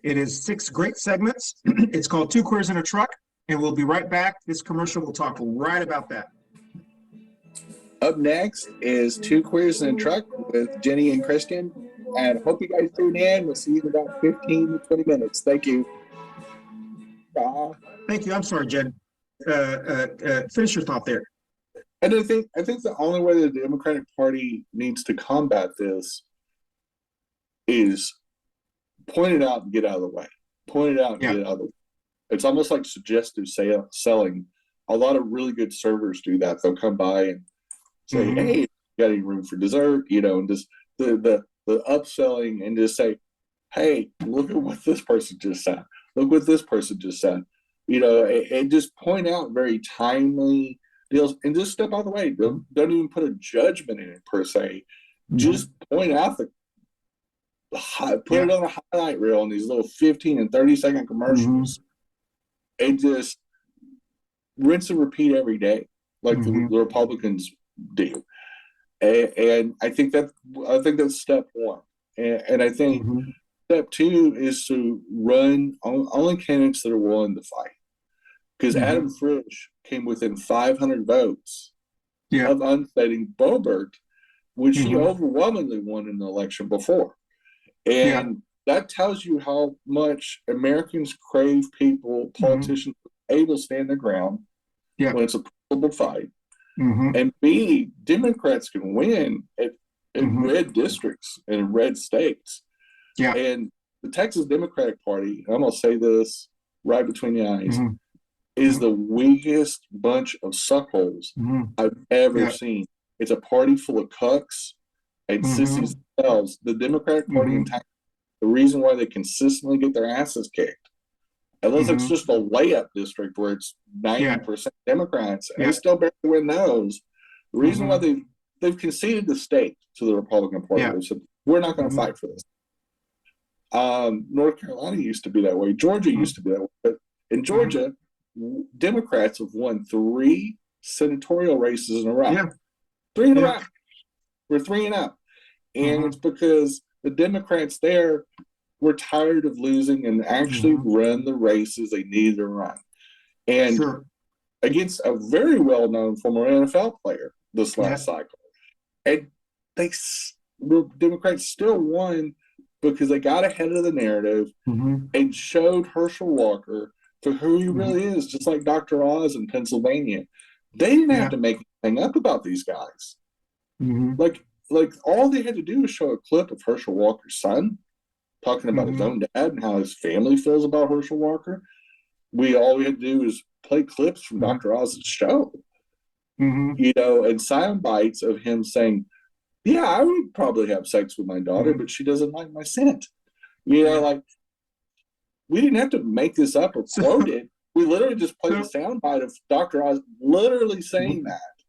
It is 6 great segments. It's called Two Queers in a Truck, and we'll be right back. This commercial will talk right about that. Up next is Two Queers in a Truck with Jenny and Christian. And hope you guys tune in. We'll see you in about 15 to 20 minutes. Thank you. Bye. Thank you. I'm sorry, Jen. Finish your thought there. And I think the only way the Democratic Party needs to combat this is point it out and get out of the way. Point it out and get out of the way. It's almost like suggestive selling. A lot of really good servers do that. They'll come by and say, "Hey, you got any room for dessert?" And just the upselling, and just say, "Hey, look at what this person just said. Look what this person just said." And just point out very timely deals, and just step out of the way. Don't even put a judgment in it per se. Just point out put it on a highlight reel in these little 15 and 30-second commercials, and just rinse and repeat every day, like the Republicans do. And I think that's step one. And I think step two is to run only candidates that are willing to fight. Because Adam Frisch came within 500 votes of unseating Boebert, which he overwhelmingly won in the election before. And that tells you how much Americans crave politicians able to stand their ground when it's a possible fight. And B, Democrats can win in red districts and in red states. And the Texas Democratic Party, I'm going to say this right between the eyes, is the weakest bunch of suckholes I've ever seen. It's a party full of cucks and sissies themselves. The Democratic Party in Texas, the reason why they consistently get their asses kicked, unless it's just a layup district where it's 90% Democrats, and they still barely win those. The reason why they've conceded the state to the Republican Party. They said, we're not going to fight for this. North Carolina used to be that way. Georgia used to be that way. But in Georgia, Democrats have won 3 senatorial races in a row. 3 in a row. We're 3-0. And it's because the Democrats there were tired of losing and actually run the races they needed to run. And against a very well-known former NFL player this last cycle. And the Democrats still won because they got ahead of the narrative and showed Herschel Walker for who he really is, just like Dr. Oz in Pennsylvania. They didn't have to make anything up about these guys. Like all they had to do was show a clip of Herschel Walker's son talking about his own dad and how his family feels about Herschel Walker. All we had to do is play clips from Dr. Oz's show, and sound bites of him saying, "Yeah, I would probably have sex with my daughter, but she doesn't like my scent." Like we didn't have to make this up or quote it. We literally just played the sound bite of Dr. Oz literally saying that,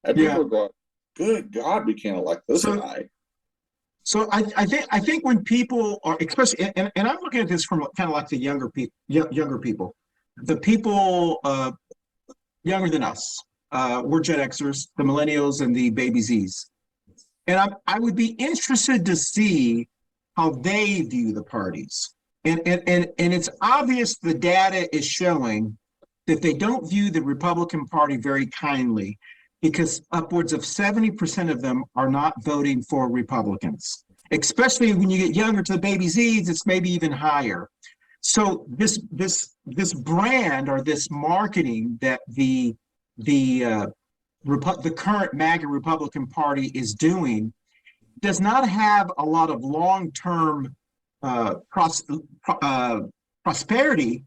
and people are going, "Good God, we can't elect this guy." So I think when people are, especially, and I'm looking at this from kind of like the younger people, the people younger than us, we're Gen Xers, the millennials and the baby Zs, and I would be interested to see how they view the parties, and it's obvious the data is showing that they don't view the Republican Party very kindly, because upwards of 70% of them are not voting for Republicans. Especially when you get younger to the baby Zs, it's maybe even higher. So this brand or this marketing that the current MAGA Republican Party is doing does not have a lot of long-term prosperity.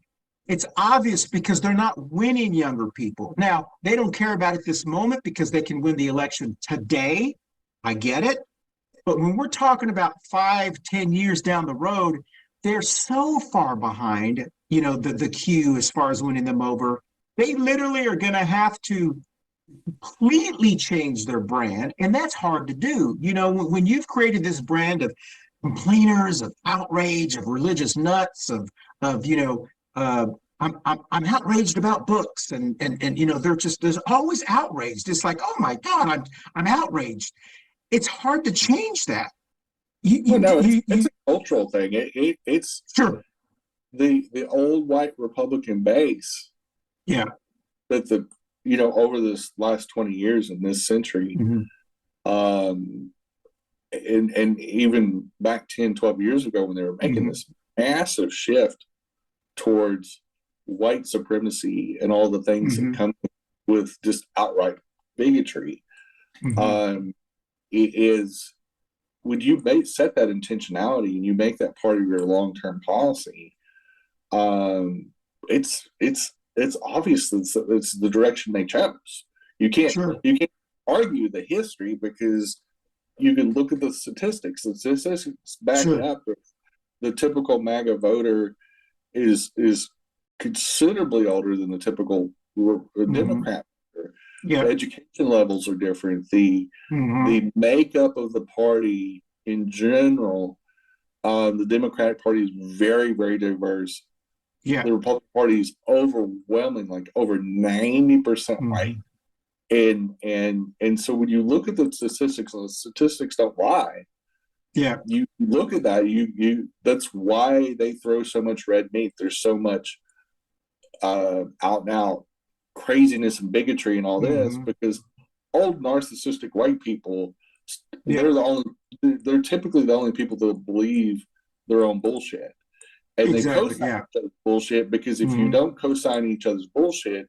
It's obvious because they're not winning younger people. Now, they don't care about it this moment because they can win the election today. I get it. But when we're talking about 5-10 years down the road, they're so far behind, the queue as far as winning them over. They literally are going to have to completely change their brand. And that's hard to do. When you've created this brand of complainers, of outrage, of religious nuts, of I'm outraged about books, and there's always outraged. It's like, oh my God, I'm outraged. It's hard to change that. It's a cultural thing. It's sure the old white Republican base. Yeah. That over this last 20 years in this century, and even back 10, 12 years ago when they were making this massive shift towards white supremacy and all the things that come with just outright bigotry. It is, when you set that intentionality and you make that part of your long-term policy, it's obvious it's the direction they chose. You can't argue the history, because you can look at the statistics. The statistics back it up. The typical MAGA voter is considerably older than the typical Democrat voter. The education levels are different. The makeup of the party in general, the Democratic Party is very, very diverse. The Republican Party is overwhelming, like over 90% white. And so when you look at the statistics, and the statistics don't lie. You look at that, that's why they throw so much red meat. There's so much out and out craziness and bigotry and all this, because old narcissistic white people, they're typically the only people that believe their own bullshit. And they co-sign each other's bullshit, because if you don't co-sign each other's bullshit,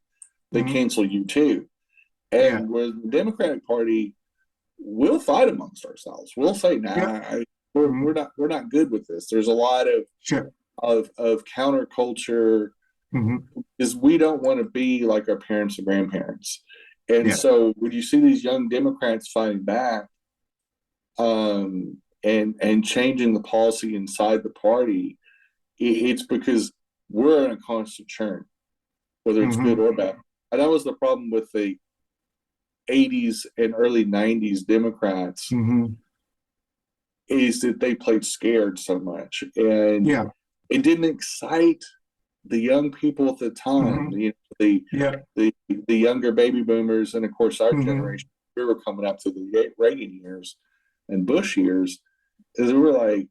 they cancel you too. And whereas the Democratic Party, we'll fight amongst ourselves. We'll say, we're not good with this. There's a lot of counterculture, because we don't want to be like our parents and grandparents. And so when you see these young Democrats fighting back, and changing the policy inside the party, it's because we're in a constant churn, whether it's good or bad. And that was the problem with the 80s and early 90s Democrats, is that they played scared so much, and it didn't excite the young people at the time. The younger baby boomers, and of course our generation, we were coming up to the Reagan years and Bush years, is we were like,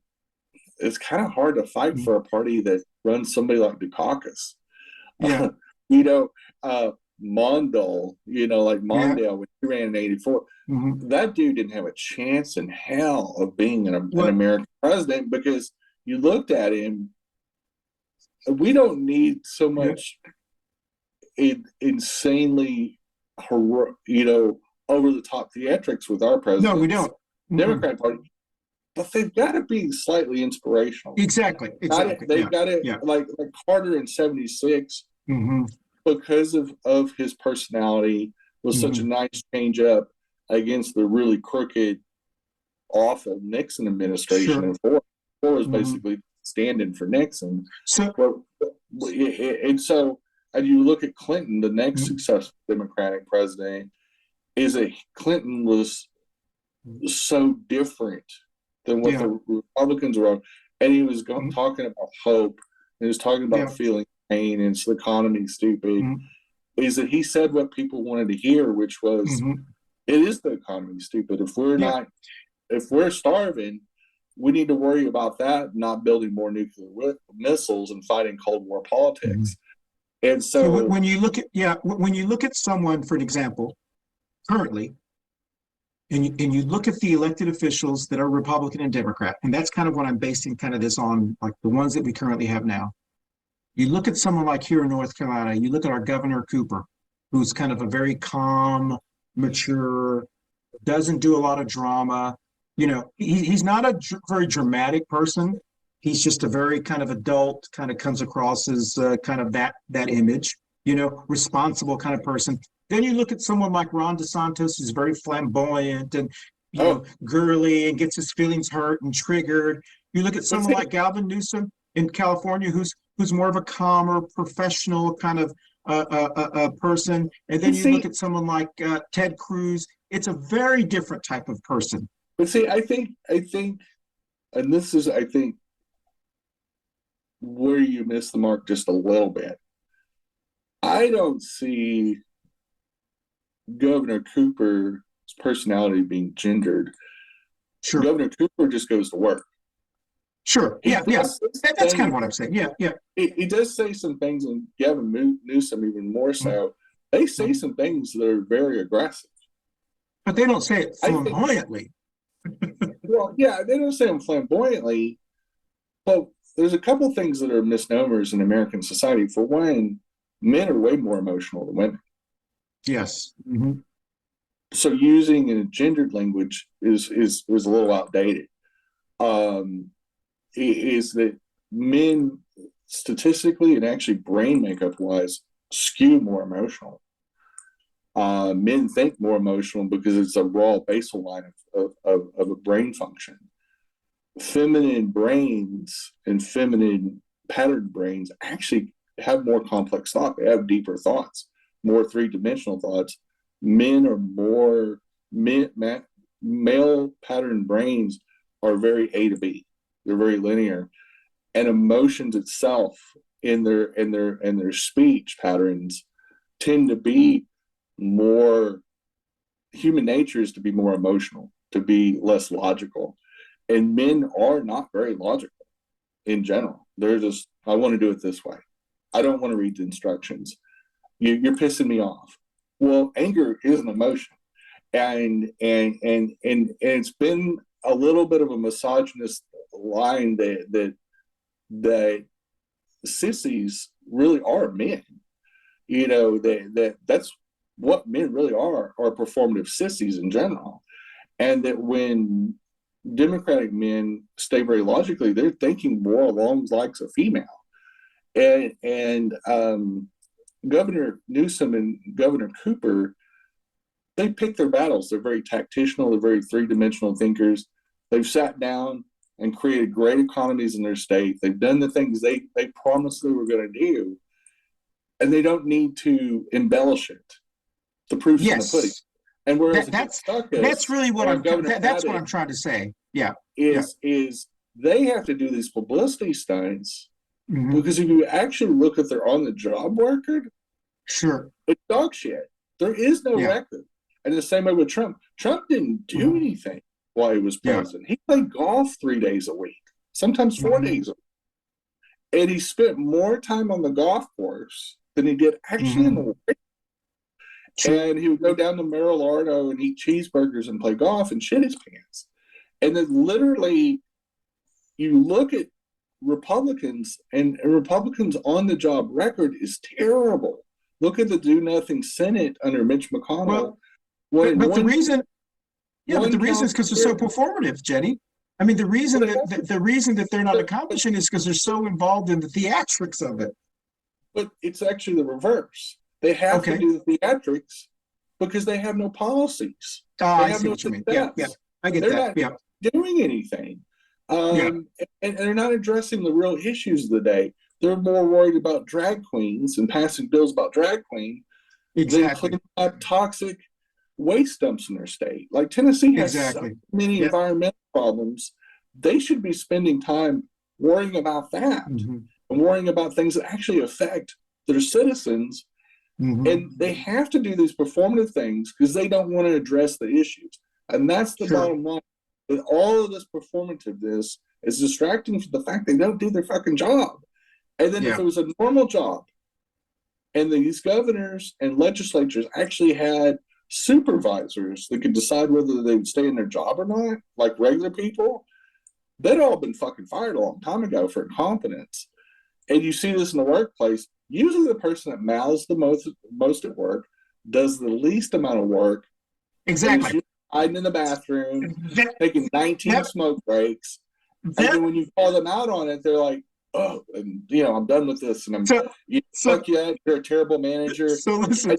it's kind of hard to fight for a party that runs somebody like Dukakis. Mondale, when he ran in 84, that dude didn't have a chance in hell of being an American president, because you looked at him. We don't need so much insanely, over the top theatrics with our president. No, we don't. Democrat Party, but they've got to be slightly inspirational. Exactly. They've got to, like Carter in '76. Because of his personality, was such a nice change up against the really crooked, awful Nixon administration. And Ford was basically standing for Nixon. And you look at Clinton, the next successful Democratic president, is that Clinton was so different than what the Republicans were on. And he was talking about hope, and he was talking about feeling pain, and it's the economy stupid. Is that he said what people wanted to hear, which was, it is the economy stupid. If we're starving, we need to worry about that, not building more nuclear missiles and fighting Cold War politics. And so when you look at someone, for an example, currently, and you look at the elected officials that are Republican and Democrat, and that's kind of what I'm basing kind of this on, like the ones that we currently have now. You look at someone like here in North Carolina, you look at our Governor Cooper, who's kind of a very calm, mature, doesn't do a lot of drama. He's not a very dramatic person. He's just a very kind of adult, kind of comes across as kind of that image, responsible kind of person. Then you look at someone like Ron DeSantis, who's very flamboyant and girly and gets his feelings hurt and triggered. You look at someone like Gavin Newsom in California, who's more of a calmer, professional kind of person. And then you look at someone like Ted Cruz. It's a very different type of person. But see, I think, and this is, I think, where you miss the mark just a little bit. I don't see Governor Cooper's personality being gendered. Sure. Governor Cooper just goes to work. Sure. Yeah. That's kind of what I'm saying. Yeah. He does say some things, and Gavin Newsom even more so. They say some things that are very aggressive. But they don't say it flamboyantly. Well, yeah, they don't say them flamboyantly, but there's a couple things that are misnomers in American society. For one, men are way more emotional than women. Yes. So using a gendered language is a little outdated. Is that men statistically and actually brain makeup wise skew more emotional. Men think more emotional because it's a raw basal line of a brain function. Feminine brains and feminine patterned brains actually have more complex thought. They have deeper thoughts, more three-dimensional thoughts. Men are more male patterned brains are very A to B. They're very linear, and emotions itself in their speech patterns tend to be more. Human nature is to be more emotional, to be less logical, and men are not very logical in general. They're just, I want to do it this way. I don't want to read the instructions. You're pissing me off. Well, anger is an emotion, and it's been a little bit of a misogynist line that sissies really are men. That's what men really are performative sissies in general. And that when Democratic men stay very logically, they're thinking more along the likes of female. And Governor Newsom and Governor Cooper, they pick their battles. They're very tactical. They're very three-dimensional thinkers. They've sat down and created great economies in their state. They've done the things they promised they were going to do, and they don't need to embellish it. The proof's in the pudding. And whereas that's really what that's what I'm trying to say. Yeah, is they have to do these publicity stunts because if you actually look at their on-the-job record, sure, it's dog shit. There is no record. And the same way with Trump. Trump didn't do anything while he was president. He played golf 3 days a week, sometimes 4 days a week. And he spent more time on the golf course than he did actually in the White House. And he would go down to Mar-a-Lago and eat cheeseburgers and play golf and shit his pants. And then literally, you look at Republicans, and Republicans' on-the-job record is terrible. Look at the do-nothing Senate under Mitch McConnell. But the reason is because they're so performative, Jenny. I mean, the reason that they're not accomplishing is because they're so involved in the theatrics of it. But it's actually the reverse. They have to do the theatrics because they have no policies. I see what you mean. Yeah, I get that. They're not doing anything. And they're not addressing the real issues of the day. They're more worried about drag queens and passing bills about drag queen than cleaning up toxic waste dumps in their state. Like Tennessee has so many environmental problems. They should be spending time worrying about that and worrying about things that actually affect their citizens. And they have to do these performative things because they don't want to address the issues. And that's the bottom line. That all of this performativeness is distracting from the fact they don't do their fucking job. And then if it was a normal job and these governors and legislatures actually had supervisors that could decide whether they would stay in their job or not, like regular people, they'd all been fucking fired a long time ago for incompetence. And you see this in the workplace. Usually the person that mouths the most at work does the least amount of work. Exactly. Hiding in the bathroom, taking 19 smoke breaks. And then when you call them out on it, they're like, oh, and, I'm done with this. And you're a terrible manager. So listen,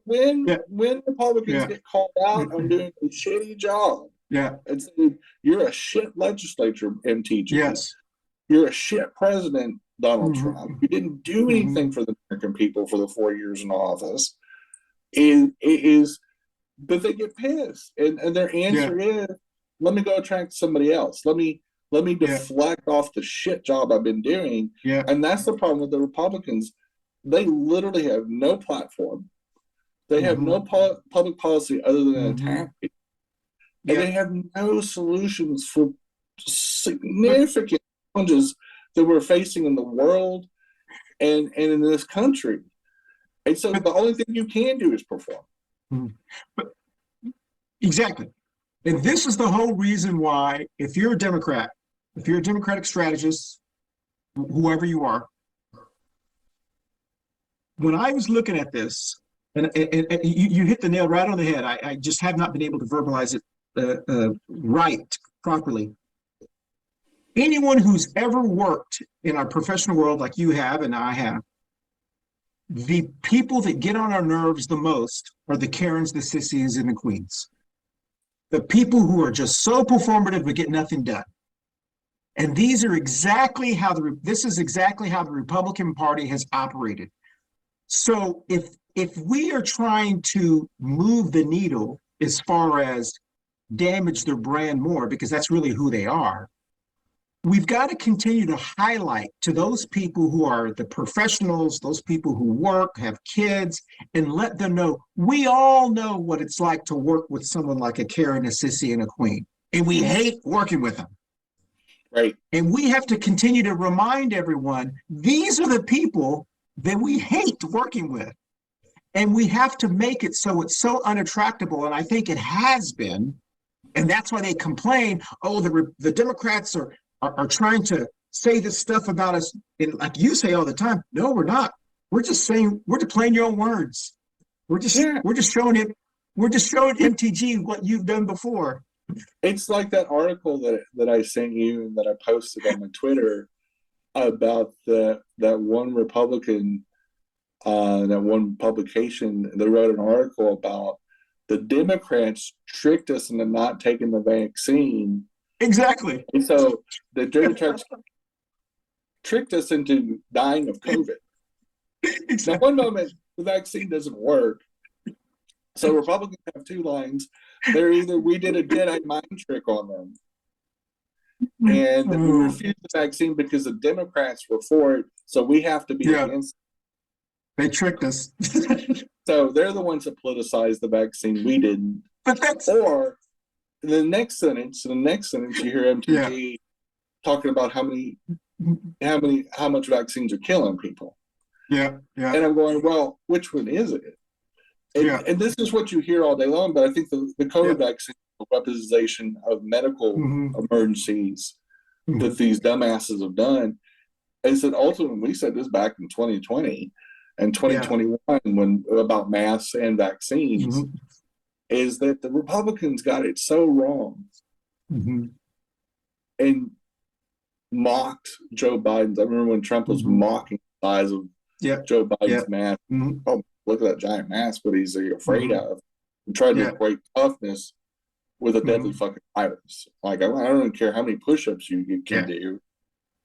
when Republicans get called out on doing a shitty job, and say, you're a shit legislature, MTG. Yes. You're a shit president, Donald Trump. You didn't do anything for the American people for the 4 years in office. But they get pissed. And their answer is, let me go attract somebody else. Let me deflect off the shit job I've been doing. And that's the problem with the Republicans. they literally have no platform. They have no public policy other than attack people. And they have no solutions for significant challenges that we're facing in the world and in this country. And so the only thing you can do is perform. But, exactly. And this is the whole reason why, if you're a Democrat, if you're a Democratic strategist, whoever you are, when I was looking at this, and you hit the nail right on the head. I just have not been able to verbalize it right properly. Anyone who's ever worked in our professional world like you have and I have, the people that get on our nerves the most are the Karens, the Sissies, and the Queens. The people who are just so performative but get nothing done. And these are exactly how this is exactly how the Republican Party has operated. So if we are trying to move the needle as far as damage their brand more, because that's really who they are, we've got to continue to highlight to those people who are the professionals, those people who work, have kids, and let them know, we all know what it's like to work with someone like a Karen, a Sissie, and a Queen. And we hate working with them. Right. And we have to continue to remind everyone, these are the people that we hate working with. And we have to make it so it's so unattractable. And I think it has been. And that's why they complain, oh, the Democrats are trying to say this stuff about us. And like you say all the time, no, we're not. We're just saying, we're just playing your own words. We're just showing MTG what you've done before. It's like that article that I sent you and that I posted on my Twitter about that one Republican, that one publication. They wrote an article about the Democrats tricked us into not taking the vaccine. Exactly. And so the Democrats tricked us into dying of COVID. Exactly. Now, one moment, the vaccine doesn't work. So Republicans have two lines. They're either we did a Jedi mind trick on them, and we refused the vaccine because the Democrats were for it, so we have to be against it. They tricked us. So they're the ones that politicized the vaccine. We didn't. Or the next sentence, you hear MTG talking about how much vaccines are killing people. Yeah. And I'm going, well, which one is it? And this is what you hear all day long, but I think the COVID vaccine is a weaponization of medical emergencies that these dumbasses have done. Is that ultimately, we said this back in 2020 and 2021 when about masks and vaccines, is that the Republicans got it so wrong and mocked Joe Biden. I remember when Trump was mocking the size of Joe Biden's mask. Oh, look at that giant mask, what he's afraid of. And tried to equate toughness with a deadly fucking virus. Like, I don't even care how many push-ups you can do.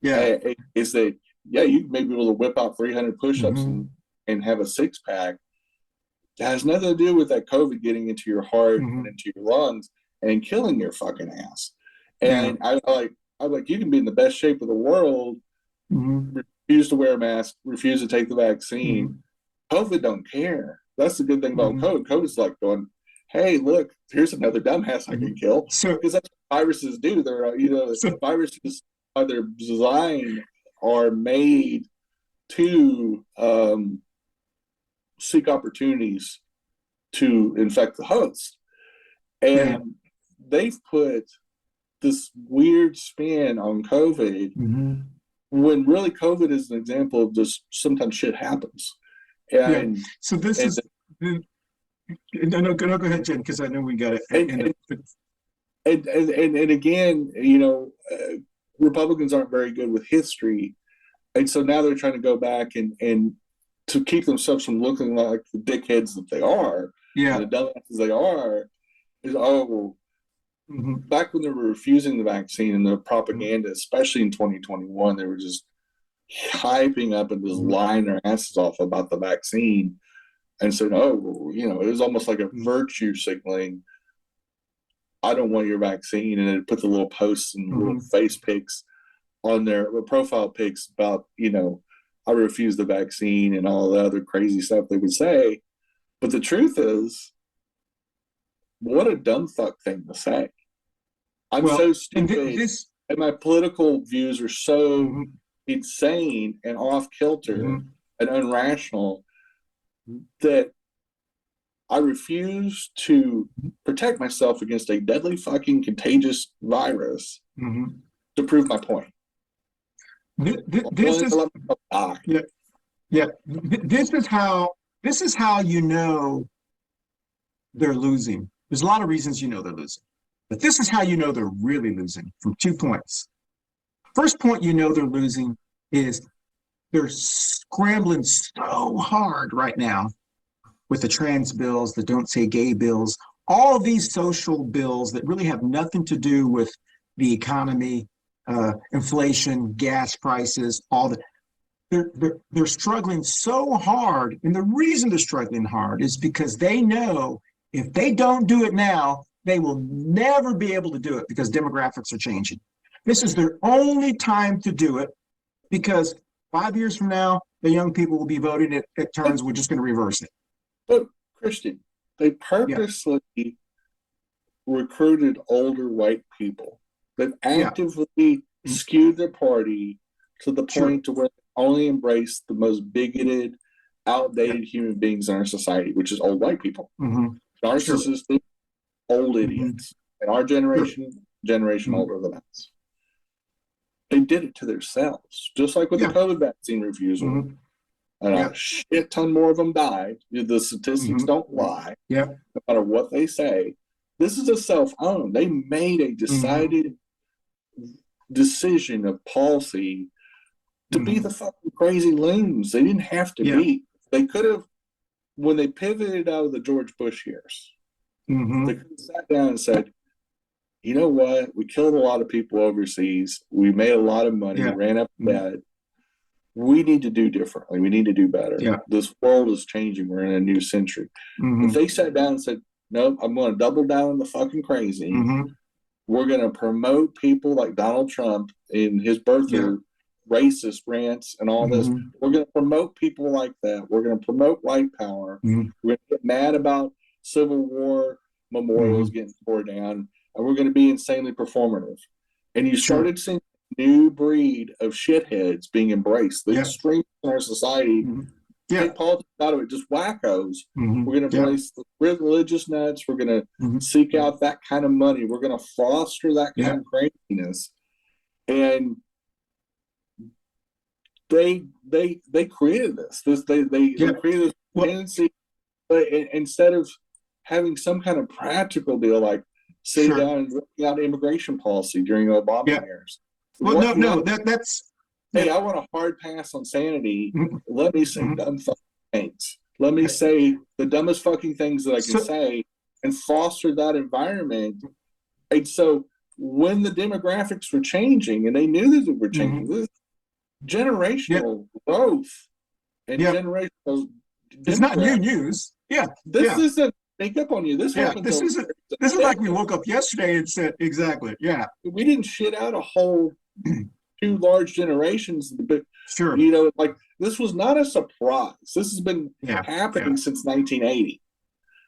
Is that, you may be able to whip out 300 push-ups and have a six-pack. It has nothing to do with that COVID getting into your heart and into your lungs and killing your fucking ass. And I'm like, you can be in the best shape of the world, refuse to wear a mask, refuse to take the vaccine. COVID don't care. That's the good thing about COVID. COVID's like going, hey, look, here's another dumbass I can kill. Because that's what viruses do. They're, viruses by their design are made to seek opportunities to infect the host. And they've put this weird spin on COVID when really COVID is an example of just sometimes shit happens. And so this is no, go ahead, Jen, because I know we got it. And again, Republicans aren't very good with history, and so now they're trying to go back and to keep themselves from looking like the dickheads that they are, and the dumbasses they are, is back when they were refusing the vaccine and the propaganda, especially in 2021, they were just hyping up and just lying their asses off about the vaccine and said, it was almost like a virtue signaling. I don't want your vaccine. And it put the little posts and little face pics on their profile pics about, I refuse the vaccine and all the other crazy stuff they would say. But the truth is, what a dumb fuck thing to say. I'm so stupid, and my political views are so insane and off kilter and unrational that I refuse to protect myself against a deadly fucking contagious virus to prove my point. This is how you know they're losing. There's a lot of reasons you know they're losing, but this is how you know they're really losing, from 2 points. First point you know they're losing is they're scrambling so hard right now with the trans bills, the don't say gay bills, all of these social bills that really have nothing to do with the economy, inflation, gas prices, all the. They're struggling so hard, and the reason they're struggling hard is because they know if they don't do it now, they will never be able to do it because demographics are changing. This is their only time to do it, because 5 years from now, the young people will be voting at turns. We're just going to reverse it. But Christian, they purposely recruited older white people. They've actively skewed their party to the point to where they only embrace the most bigoted, outdated human beings in our society, which is old white people. Narcissistic, old idiots. And our generation older than us. They did it to themselves, just like with the COVID vaccine refusal. And a shit ton more of them died. The statistics don't lie. No matter what they say. This is a self-owned. They made a decided decision of policy to be the fucking crazy loons. They didn't have to be. They could have, when they pivoted out of the George Bush years, they could have sat down and said, you know what? We killed a lot of people overseas. We made a lot of money, ran up debt. We need to do differently. We need to do better. This world is changing. We're in a new century. If they sat down and said, nope, I'm going to double down on the fucking crazy. We're going to promote people like Donald Trump in his birther racist rants and all this. We're going to promote people like that. We're going to promote white power. We're going to get mad about Civil War memorials getting torn down. And we're going to be insanely performative. And you started seeing a new breed of shitheads being embraced. The extremes in our society. Take politics out of it, just wackos. We're going to embrace the religious nuts. We're going to seek out that kind of money. We're going to foster that kind of craziness. And they created this. They created this tendency, but instead of having some kind of practical deal like sitting down and working out immigration policy during the Obama years. Well, that's. Hey, I want a hard pass on sanity. Let me say dumb fucking things. Let me say the dumbest fucking things that I can say and foster that environment. And so when the demographics were changing, and they knew that they were changing, this generational growth and generational. It's not new news. This isn't make up on you. This happened. This isn't like we woke up yesterday and said exactly. We didn't shit out a whole 2 large generations. But like this was not a surprise. This has been happening since 1980.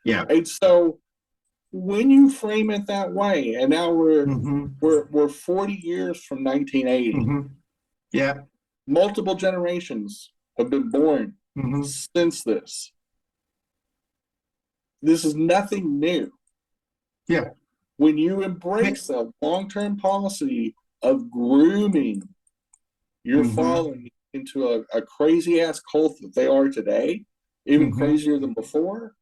And so when you frame it that way, and now we're 40 years from 1980. Multiple generations have been born since this. This is nothing new. When you embrace a long-term policy of grooming your following into a crazy-ass cult that they are today, even crazier than before,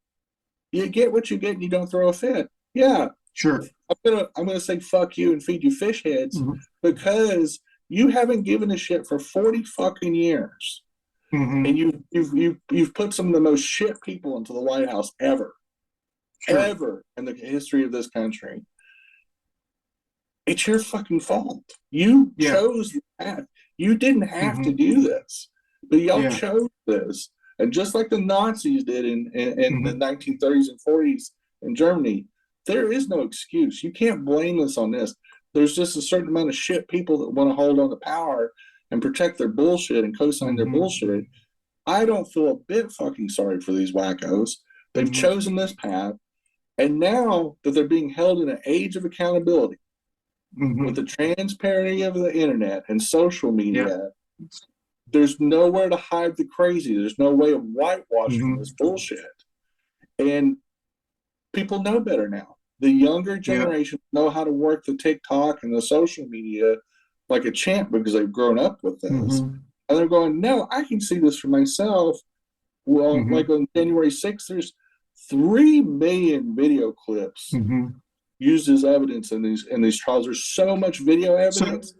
you get what you get and you don't throw a fit. I'm gonna say fuck you and feed you fish heads because you haven't given a shit for 40 fucking years. And you've put some of the most shit people into the White House ever in the history of this country. It's your fucking fault. You chose that. You didn't have to do this, but y'all chose this. And just like the Nazis did in the 1930s and 40s in Germany, there is no excuse. You can't blame us on this. There's just a certain amount of shit people that want to hold on to power, and protect their bullshit and co-sign their bullshit, I don't feel a bit fucking sorry for these wackos. They've chosen this path, and now that they're being held in an age of accountability with the transparency of the internet and social media, there's nowhere to hide the crazy. There's no way of whitewashing this bullshit. And people know better now. The younger generation know how to work the TikTok and the social media like a champ because they've grown up with this. And they're going, no, I can see this for myself. Well, like on January 6th, there's 3 million video clips used as evidence in these trials. There's so much video evidence.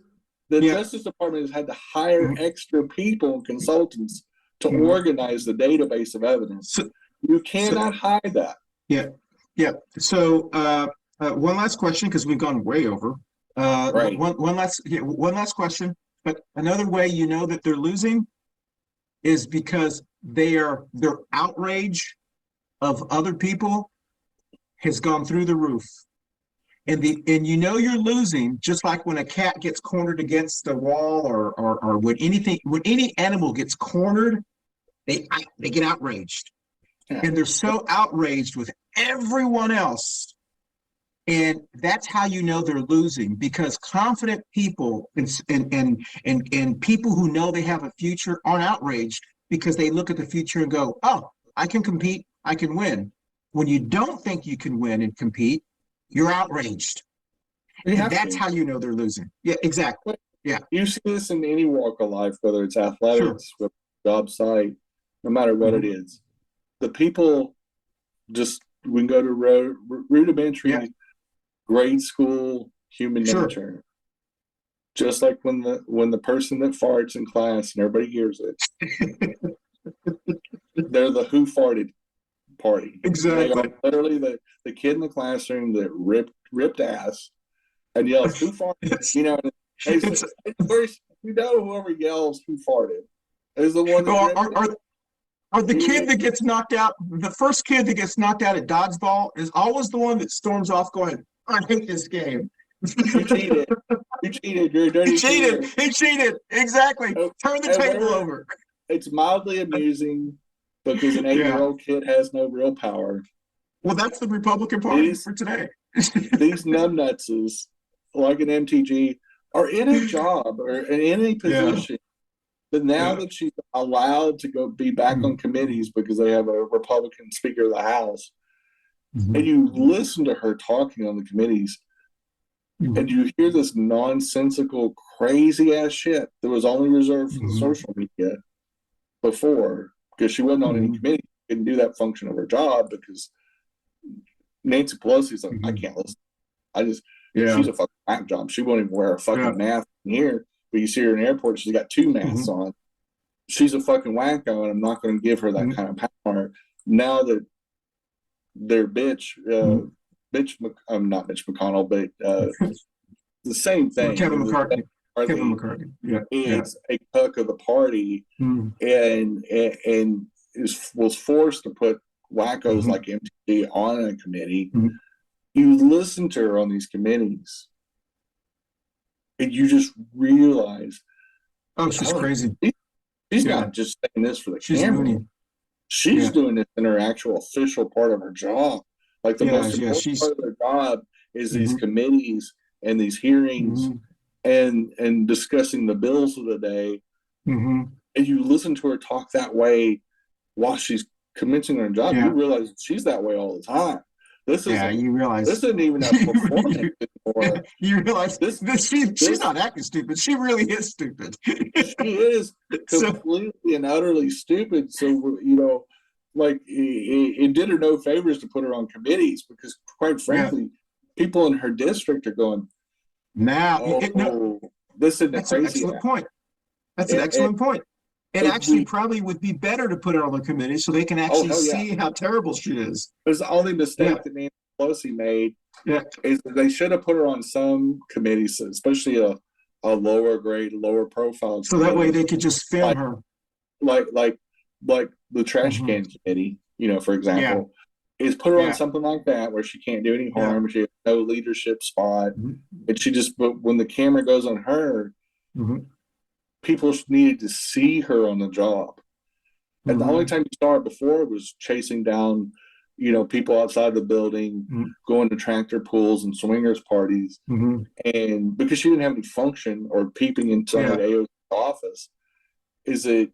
The Justice Department has had to hire extra people and consultants to organize the database of evidence. You cannot hide that. So one last question, because we've gone way over. One last question. But another way you know that they're losing is because their outrage of other people has gone through the roof. And you know you're losing, just like when a cat gets cornered against the wall, or when any animal gets cornered, they get outraged. And they're so outraged with everyone else. And that's how you know they're losing, because confident people and people who know they have a future aren't outraged, because they look at the future and go, oh, I can compete, I can win. When you don't think you can win and compete, you're outraged. And that's how you know they're losing. Yeah, exactly. Yeah. You see this in any walk of life, whether it's athletics, with job site, no matter what it is. The people we can go to rudimentary grade school human nature. Just like when the person that farts in class and everybody hears it, they're the who farted party. Exactly. They are literally the kid in the classroom that ripped ass and yells who farted. You know, whoever yells who farted is the one that or the kid that gets knocked out. The first kid that gets knocked out at dodgeball is always the one that storms off going, I hate this game. You cheated. You cheated. You're a dirty cheater. He cheated. Exactly. Turn the table over. It's mildly amusing because an 8-year-old kid has no real power. Well, that's the Republican Party for today. These numbnutses, like an MTG, are in a job or in a position. But now that she's allowed to be back on committees because they have a Republican Speaker of the House, and you listen to her talking on the committees, and you hear this nonsensical, crazy-ass shit that was only reserved for the social media before, because she wasn't on any committee, couldn't do that function of her job, because Nancy Pelosi's like, I can't listen. She's a fucking whack job. She won't even wear a fucking mask in here. But you see her in the airport, she's got 2 masks on. She's a fucking wacko, and I'm not going to give her that kind of power. Now that their not Mitch McConnell, but the same thing. Kevin McCarthy. Kevin McCarthy. Is a cook of the party, and was forced to put wackos like MTG on a committee. You listen to her on these committees, and you just realize, she's crazy. She's not just saying this for the camera. She's doing this in her actual official part of her job. Like the most important part of her job is these committees and these hearings and discussing the bills of the day. And you listen to her talk that way while she's commencing her job. You realize she's that way all the time. This isn't even a performance anymore. You realize she's not acting stupid. She really is stupid. She is completely and utterly stupid. So, like, it did her no favors to put her on committees, because, quite frankly, people in her district are going, this isn't that's an excellent point. That's an excellent point. It actually probably would be better to put her on the committee so they can actually see how terrible she is. There's the only mistake that Nancy Pelosi made is that they should have put her on some committees, especially a lower grade, lower profile. So that way they could just film her. Like the trash can committee, for example, is put her on something like that where she can't do any harm. She has no leadership spot. And she just, but when the camera goes on her, people needed to see her on the job. And the only time you saw her before was chasing down, people outside the building, going to tractor pools and swingers parties. And because she didn't have any function or peeping inside AOC's office, is that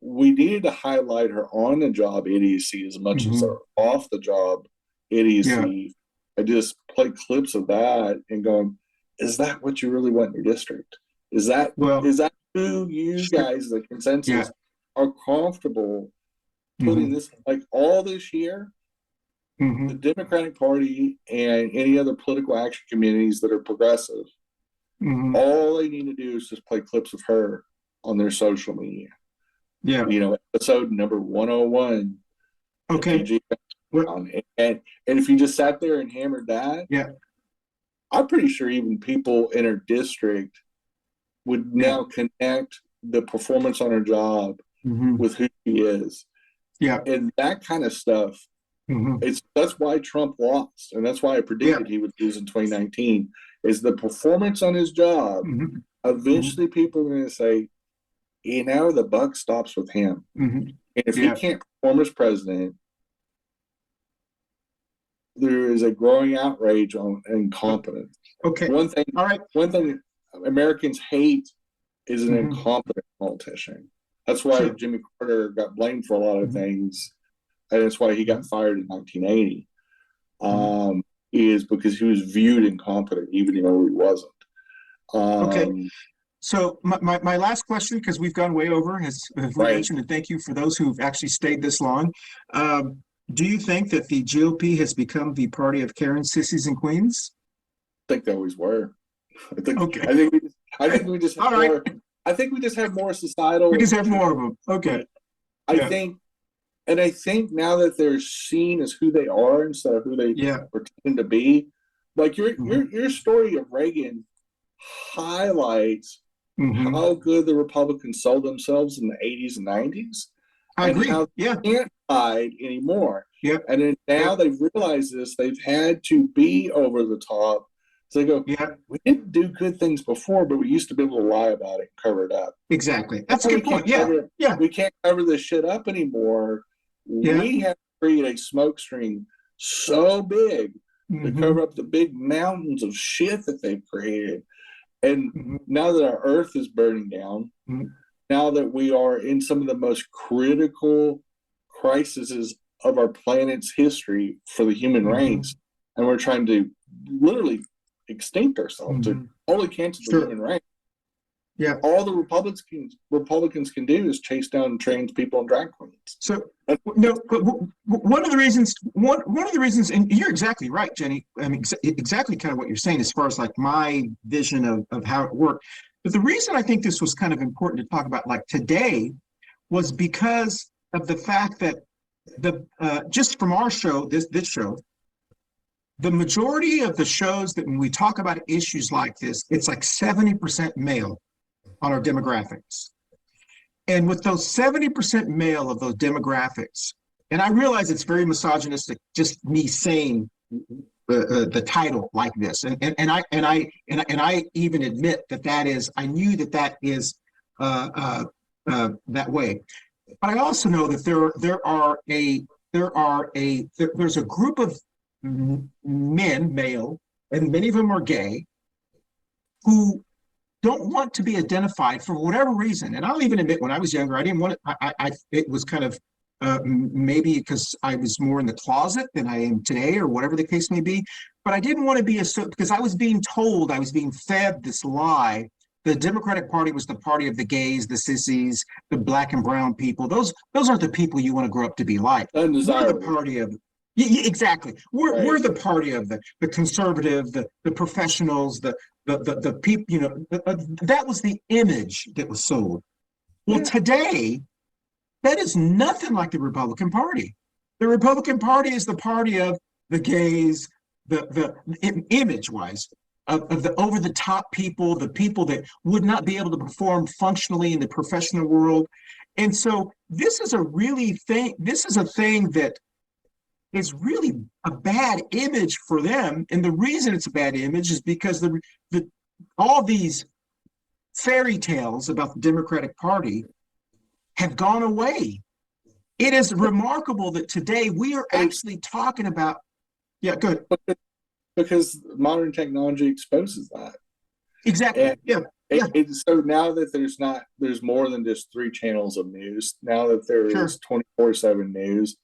we needed to highlight her on the job idiocy as much as her off the job idiocy. I just play clips of that and going, is that what you really want in your district? Is that who you guys, the consensus, are comfortable putting this, like all this year, the Democratic Party and any other political action communities that are progressive, all they need to do is just play clips of her on their social media. Episode number 101. Okay. And if you just sat there and hammered that, I'm pretty sure even people in her district would now connect the performance on her job with who she is. And that kind of stuff, that's why Trump lost. And that's why I predicted he would lose in 2019, is the performance on his job. Eventually people are going to say, the buck stops with him. And if he can't perform as president, there is a growing outrage on incompetence. One thing Americans hate is an incompetent politician. That's why Jimmy Carter got blamed for a lot of things, and that's why he got fired in 1980. Is because he was viewed incompetent, even though he wasn't. So my last question, because we've gone way over, as we mentioned, and thank you for those who've actually stayed this long. Do you think that the GOP has become the party of Karen, sissies, and queens? I think they always were. I think we just have more. I think we just have more societal. We just have more of them. Okay. I think now that they're seen as who they are instead of who they pretend to be, like your story of Reagan highlights how good the Republicans sold themselves in the 80s and 90s. I agree. How they can't hide anymore. And then now they've realized this. They've had to be over the top. So they go, we didn't do good things before, but we used to be able to lie about it and cover it up. Exactly. That's a good point. We can't cover this shit up anymore. We have to create a smoke screen so big to cover up the big mountains of shit that they've created. And now that our earth is burning down, now that we are in some of the most critical crises of our planet's history for the human race, and we're trying to literally extinct ourselves to only cancel the human race. All the Republicans can do is chase down trans people and drag queens. So but one of the reasons, and you're exactly right, Jenny. I mean, exactly kind of what you're saying as far as like my vision of how it worked. But the reason I think this was kind of important to talk about like today was because of the fact that just from our show, this show, the majority of the shows that when we talk about issues like this, it's like 70% male on our demographics. And with those 70% male of those demographics, and I realize it's very misogynistic, just me saying the title like this, and I even admit that is, I knew that is that way, but I also know that there's a group of men, male, and many of them are gay, who don't want to be identified for whatever reason. And I'll even admit, when I was younger, I didn't want it. It was kind of maybe because I was more in the closet than I am today, or whatever the case may be. But I didn't want to be because I was being told, I was being fed this lie. The Democratic Party was the party of the gays, the sissies, the black and brown people. Those aren't the people you want to grow up to be like. We're the party of exactly. We're the party of the conservative, the professionals, the people. You know, that was the image that was sold. Well, today, that is nothing like the Republican Party. The Republican Party is the party of the gays, the image-wise, of the over-the-top people, the people that would not be able to perform functionally in the professional world. And so this is a thing that is really a bad image for them. And the reason it's a bad image is because all these fairy tales about the Democratic Party have gone away. It is remarkable that today we are actually talking about. Yeah, good. Because modern technology exposes that. Exactly. And yeah. So now that there's more than just 3 channels of news. Now that there is 24/7 news,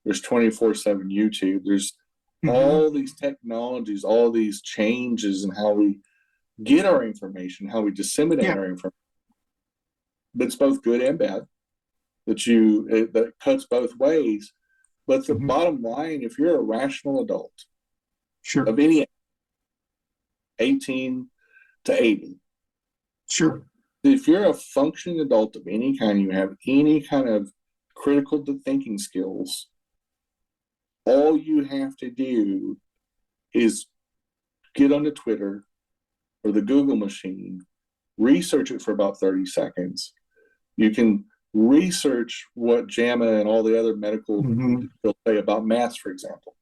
there's 24/7 YouTube. There's all these technologies, all these changes in how we get our information, how we disseminate our information. But it's both good and bad. That cuts both ways. But the bottom line, if you're a rational adult of any 18 to 80, if you're a functioning adult of any kind, you have any kind of critical thinking skills, all you have to do is get onto Twitter or the Google machine, research it for about 30 seconds. You can research what JAMA and all the other medical will say about masks, for example.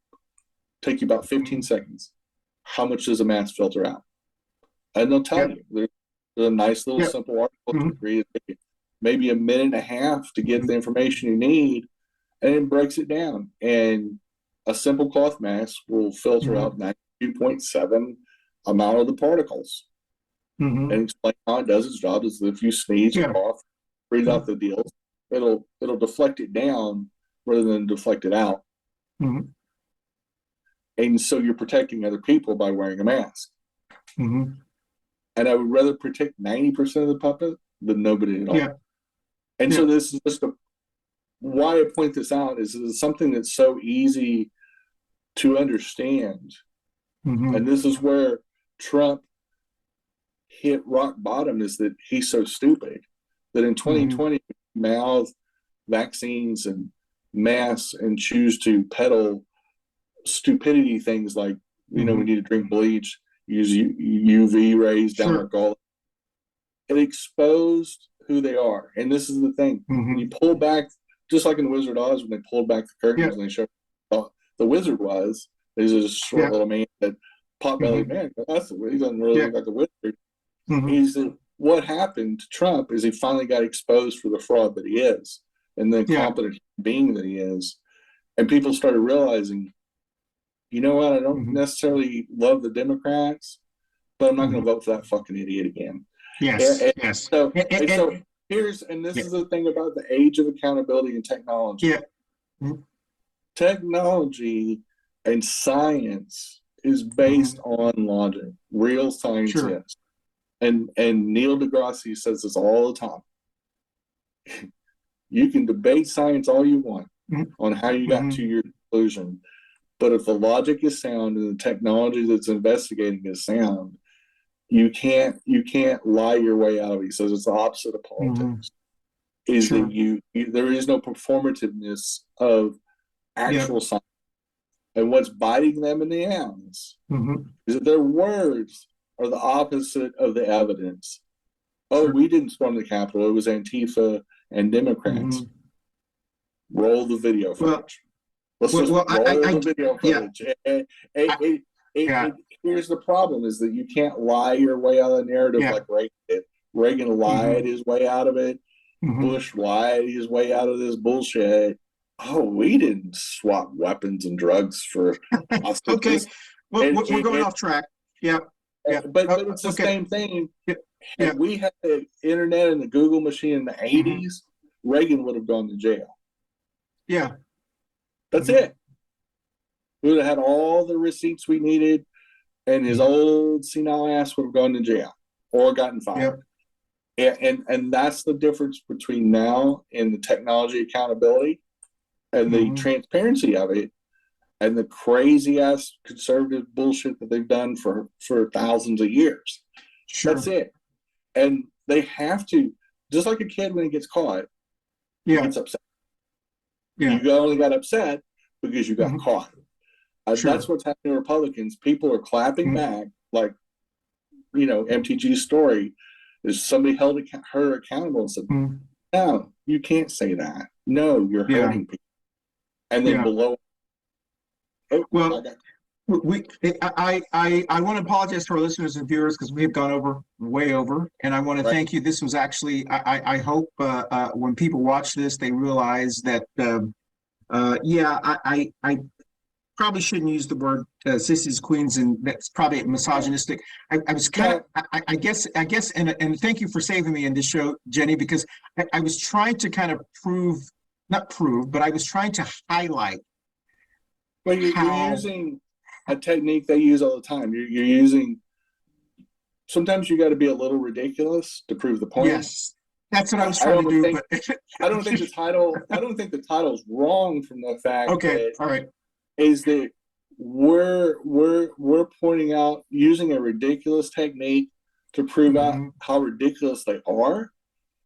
Take you about 15 seconds. How much does a mask filter out? And they'll tell you. There's a nice little simple article to read, maybe a minute and a half to get the information you need, and it breaks it down. And a simple cloth mask will filter out 92.7 amount of the particles and explain how it does its job. Is if you sneeze or cough, breathe out the deals, it'll deflect it down rather than deflect it out. And so you're protecting other people by wearing a mask. And I would rather protect 90% of the public than nobody at all. And so this is just why I point this out is it's something that's so easy to understand. And this is where Trump hit rock bottom, is that he's so stupid that in 2020 mouth vaccines and masks and choose to peddle stupidity things like, we need to drink bleach, use UV rays down our gullet. It exposed who they are. And this is the thing. When you pull back, just like in Wizard of Oz, when they pulled back the curtains and they showed the wizard was, he's a short little man that pot-bellied man. He doesn't really look like a wizard. What happened to Trump is he finally got exposed for the fraud that he is and the competent being that he is. And people started realizing, you know what, I don't necessarily love the Democrats, but I'm not going to vote for that fucking idiot again. So here's, and this is the thing about the age of accountability and technology. Technology and science is based on logic. Real science is. And Neil deGrasse says this all the time. You can debate science all you want on how you got to your conclusion, but if the logic is sound and the technology that's investigating is sound, you can't lie your way out of it. He says it's the opposite of politics. Is that there is no performativeness of actual science. And what's biting them in the ass is that their words are the opposite of the evidence. Oh, we didn't storm the Capitol. It was Antifa and Democrats. Roll the video footage. Let's just roll the video footage. Here's the problem, is that you can't lie your way out of the narrative like Reagan did. Reagan lied his way out of it. Bush lied his way out of this bullshit. Oh, we didn't swap weapons and drugs for hostages. Well, we're going off track. But it's the same thing. If we had the internet and the Google machine in the 80s, Reagan would have gone to jail. That's it. We would have had all the receipts we needed, and his old senile ass would have gone to jail or gotten fired. And that's the difference between now and the technology accountability and the transparency of it and the crazy ass conservative bullshit that they've done for thousands of years. That's it. And they have to, just like a kid when he gets caught, he gets upset. You only got upset because you got caught. That's what's happening to Republicans. People are clapping back, like, MTG's story is somebody held her accountable and said, no, you can't say that. No, you're hurting people. And then below. I want to apologize to our listeners and viewers because we have gone way over, and I want to thank you. This was actually, I hope when people watch this, they realize that, I probably shouldn't use the word sissies, queens, and that's probably misogynistic. I was kind of, I guess, and thank you for saving me in this show, Jenny, because I was trying to kind of not prove, but I was trying to highlight. Well, you're using a technique they use all the time. You're using, sometimes you got to be a little ridiculous to prove the point. Yes, that's what I was trying to do. But I don't think the title's wrong from the fact that, all right, is that we're pointing out using a ridiculous technique to prove out how ridiculous they are.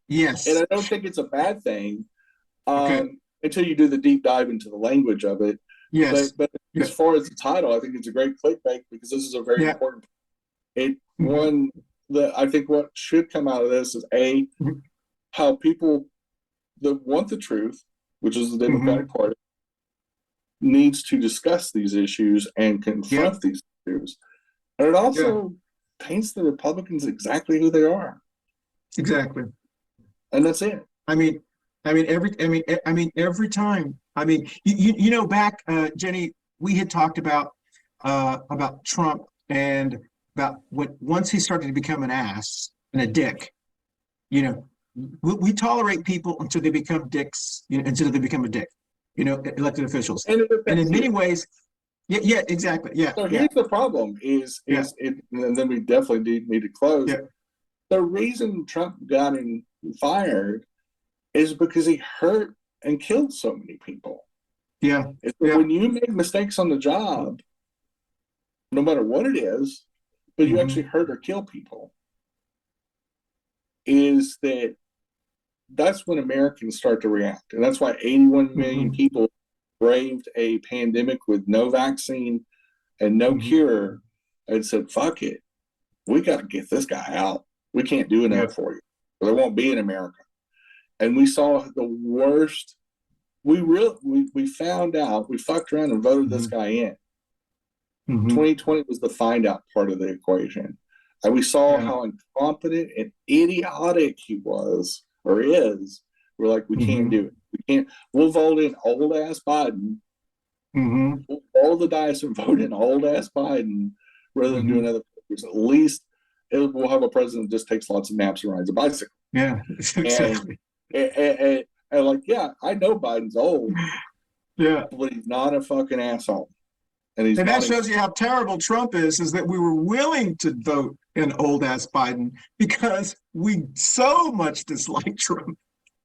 Yes, and I don't think it's a bad thing until you do the deep dive into the language of it. Yes, but as far as the title, I think it's a great clickbait because this is a very important. I think what should come out of this is how people that want the truth, which is the Democratic Party, needs to discuss these issues and confront these issues. And it also paints the Republicans exactly who they are. Exactly. And that's it. I mean, every time. I mean, you know, back, Jenny, we had talked about Trump and about once he started to become an ass and a dick, you know, we tolerate people until they become dicks, until they become a dick, elected officials. And in many ways, exactly. Yeah. So here's the problem is and then we definitely need to close. Yeah. The reason Trump got him fired is because he hurt and killed so many people. Yeah. When you make mistakes on the job, no matter what it is, but you actually hurt or kill people, that's when Americans start to react. And that's why 81 million people braved a pandemic with no vaccine and no cure and said, fuck it. We got to get this guy out. We can't do enough for you. There won't be in America. And we saw the worst. We found out, we fucked around and voted this guy in. 2020 was the find out part of the equation. And we saw how incompetent and idiotic he was or is. We're like, we can't do it. We can't. We'll vote in old ass Biden. We'll roll the dice and vote in old ass Biden rather than do another. At least we'll have a president that just takes lots of naps and rides a bicycle. Yeah, exactly. And like, I know Biden's old. Yeah, but he's not a fucking asshole. And that shows you how terrible Trump is that we were willing to vote in old ass Biden because we so much dislike Trump.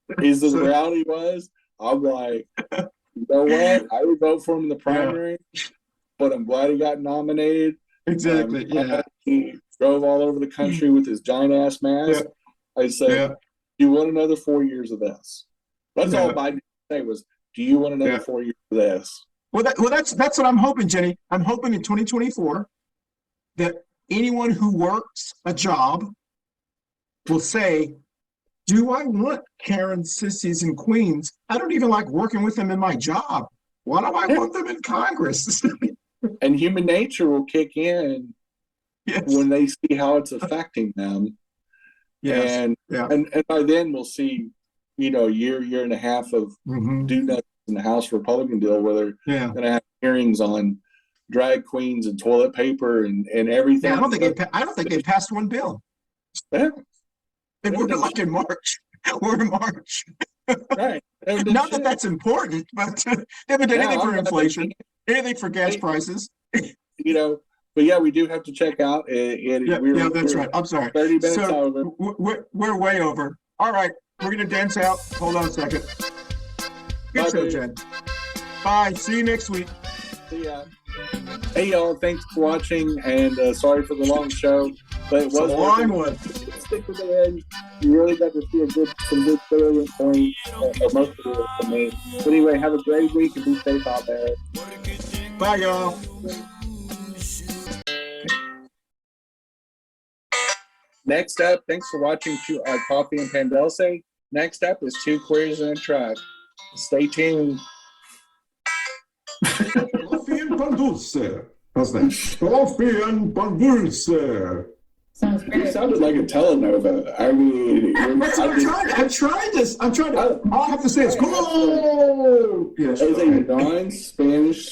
The reality was, I'm like, you know what? I would vote for him in the primary, but I'm glad he got nominated. Exactly. He drove all over the country with his giant ass mask. I said, you want another 4 years of this? That's all Biden say was, do you want another 4 years of this? Well, that's what I'm hoping, Jenny. I'm hoping in 2024 that anyone who works a job will say, do I want Karen, sissies, and queens? I don't even like working with them in my job. Why do I want them in Congress? And human nature will kick in when they see how it's affecting them. And by then we'll see, a year and a half of do nothing in the House Republican deal where they're going to have hearings on drag queens and toilet paper and everything. Yeah, I don't think they passed one bill. Yeah. And we're like in March. We're in March. Right. Not that that's important, but they haven't done anything for inflation, anything for gas prices. But we do have to check out. That's right. I'm sorry. 30 minutes over. We're way over. All right. We're going to dance out. Hold on a second. Good show, Jen. Bye. See you next week. See ya. Hey, y'all. Thanks for watching. And sorry for the long show. But it was a long one. Stick to the end. You really got to see some good salient points. Most of it for me. But anyway, have a great week and be safe out there. Bye, y'all. Next up, thanks for watching Coffee Pan Dulce. Next up is Two Queers and a Truck. Stay tuned. Coffee Pan Dulce. How's that? Coffee and Pan Dulce. Sounds You great. sounded like a telenova. I mean, I'm trying this. I have to say it's cool. Yes. as a non-Spanish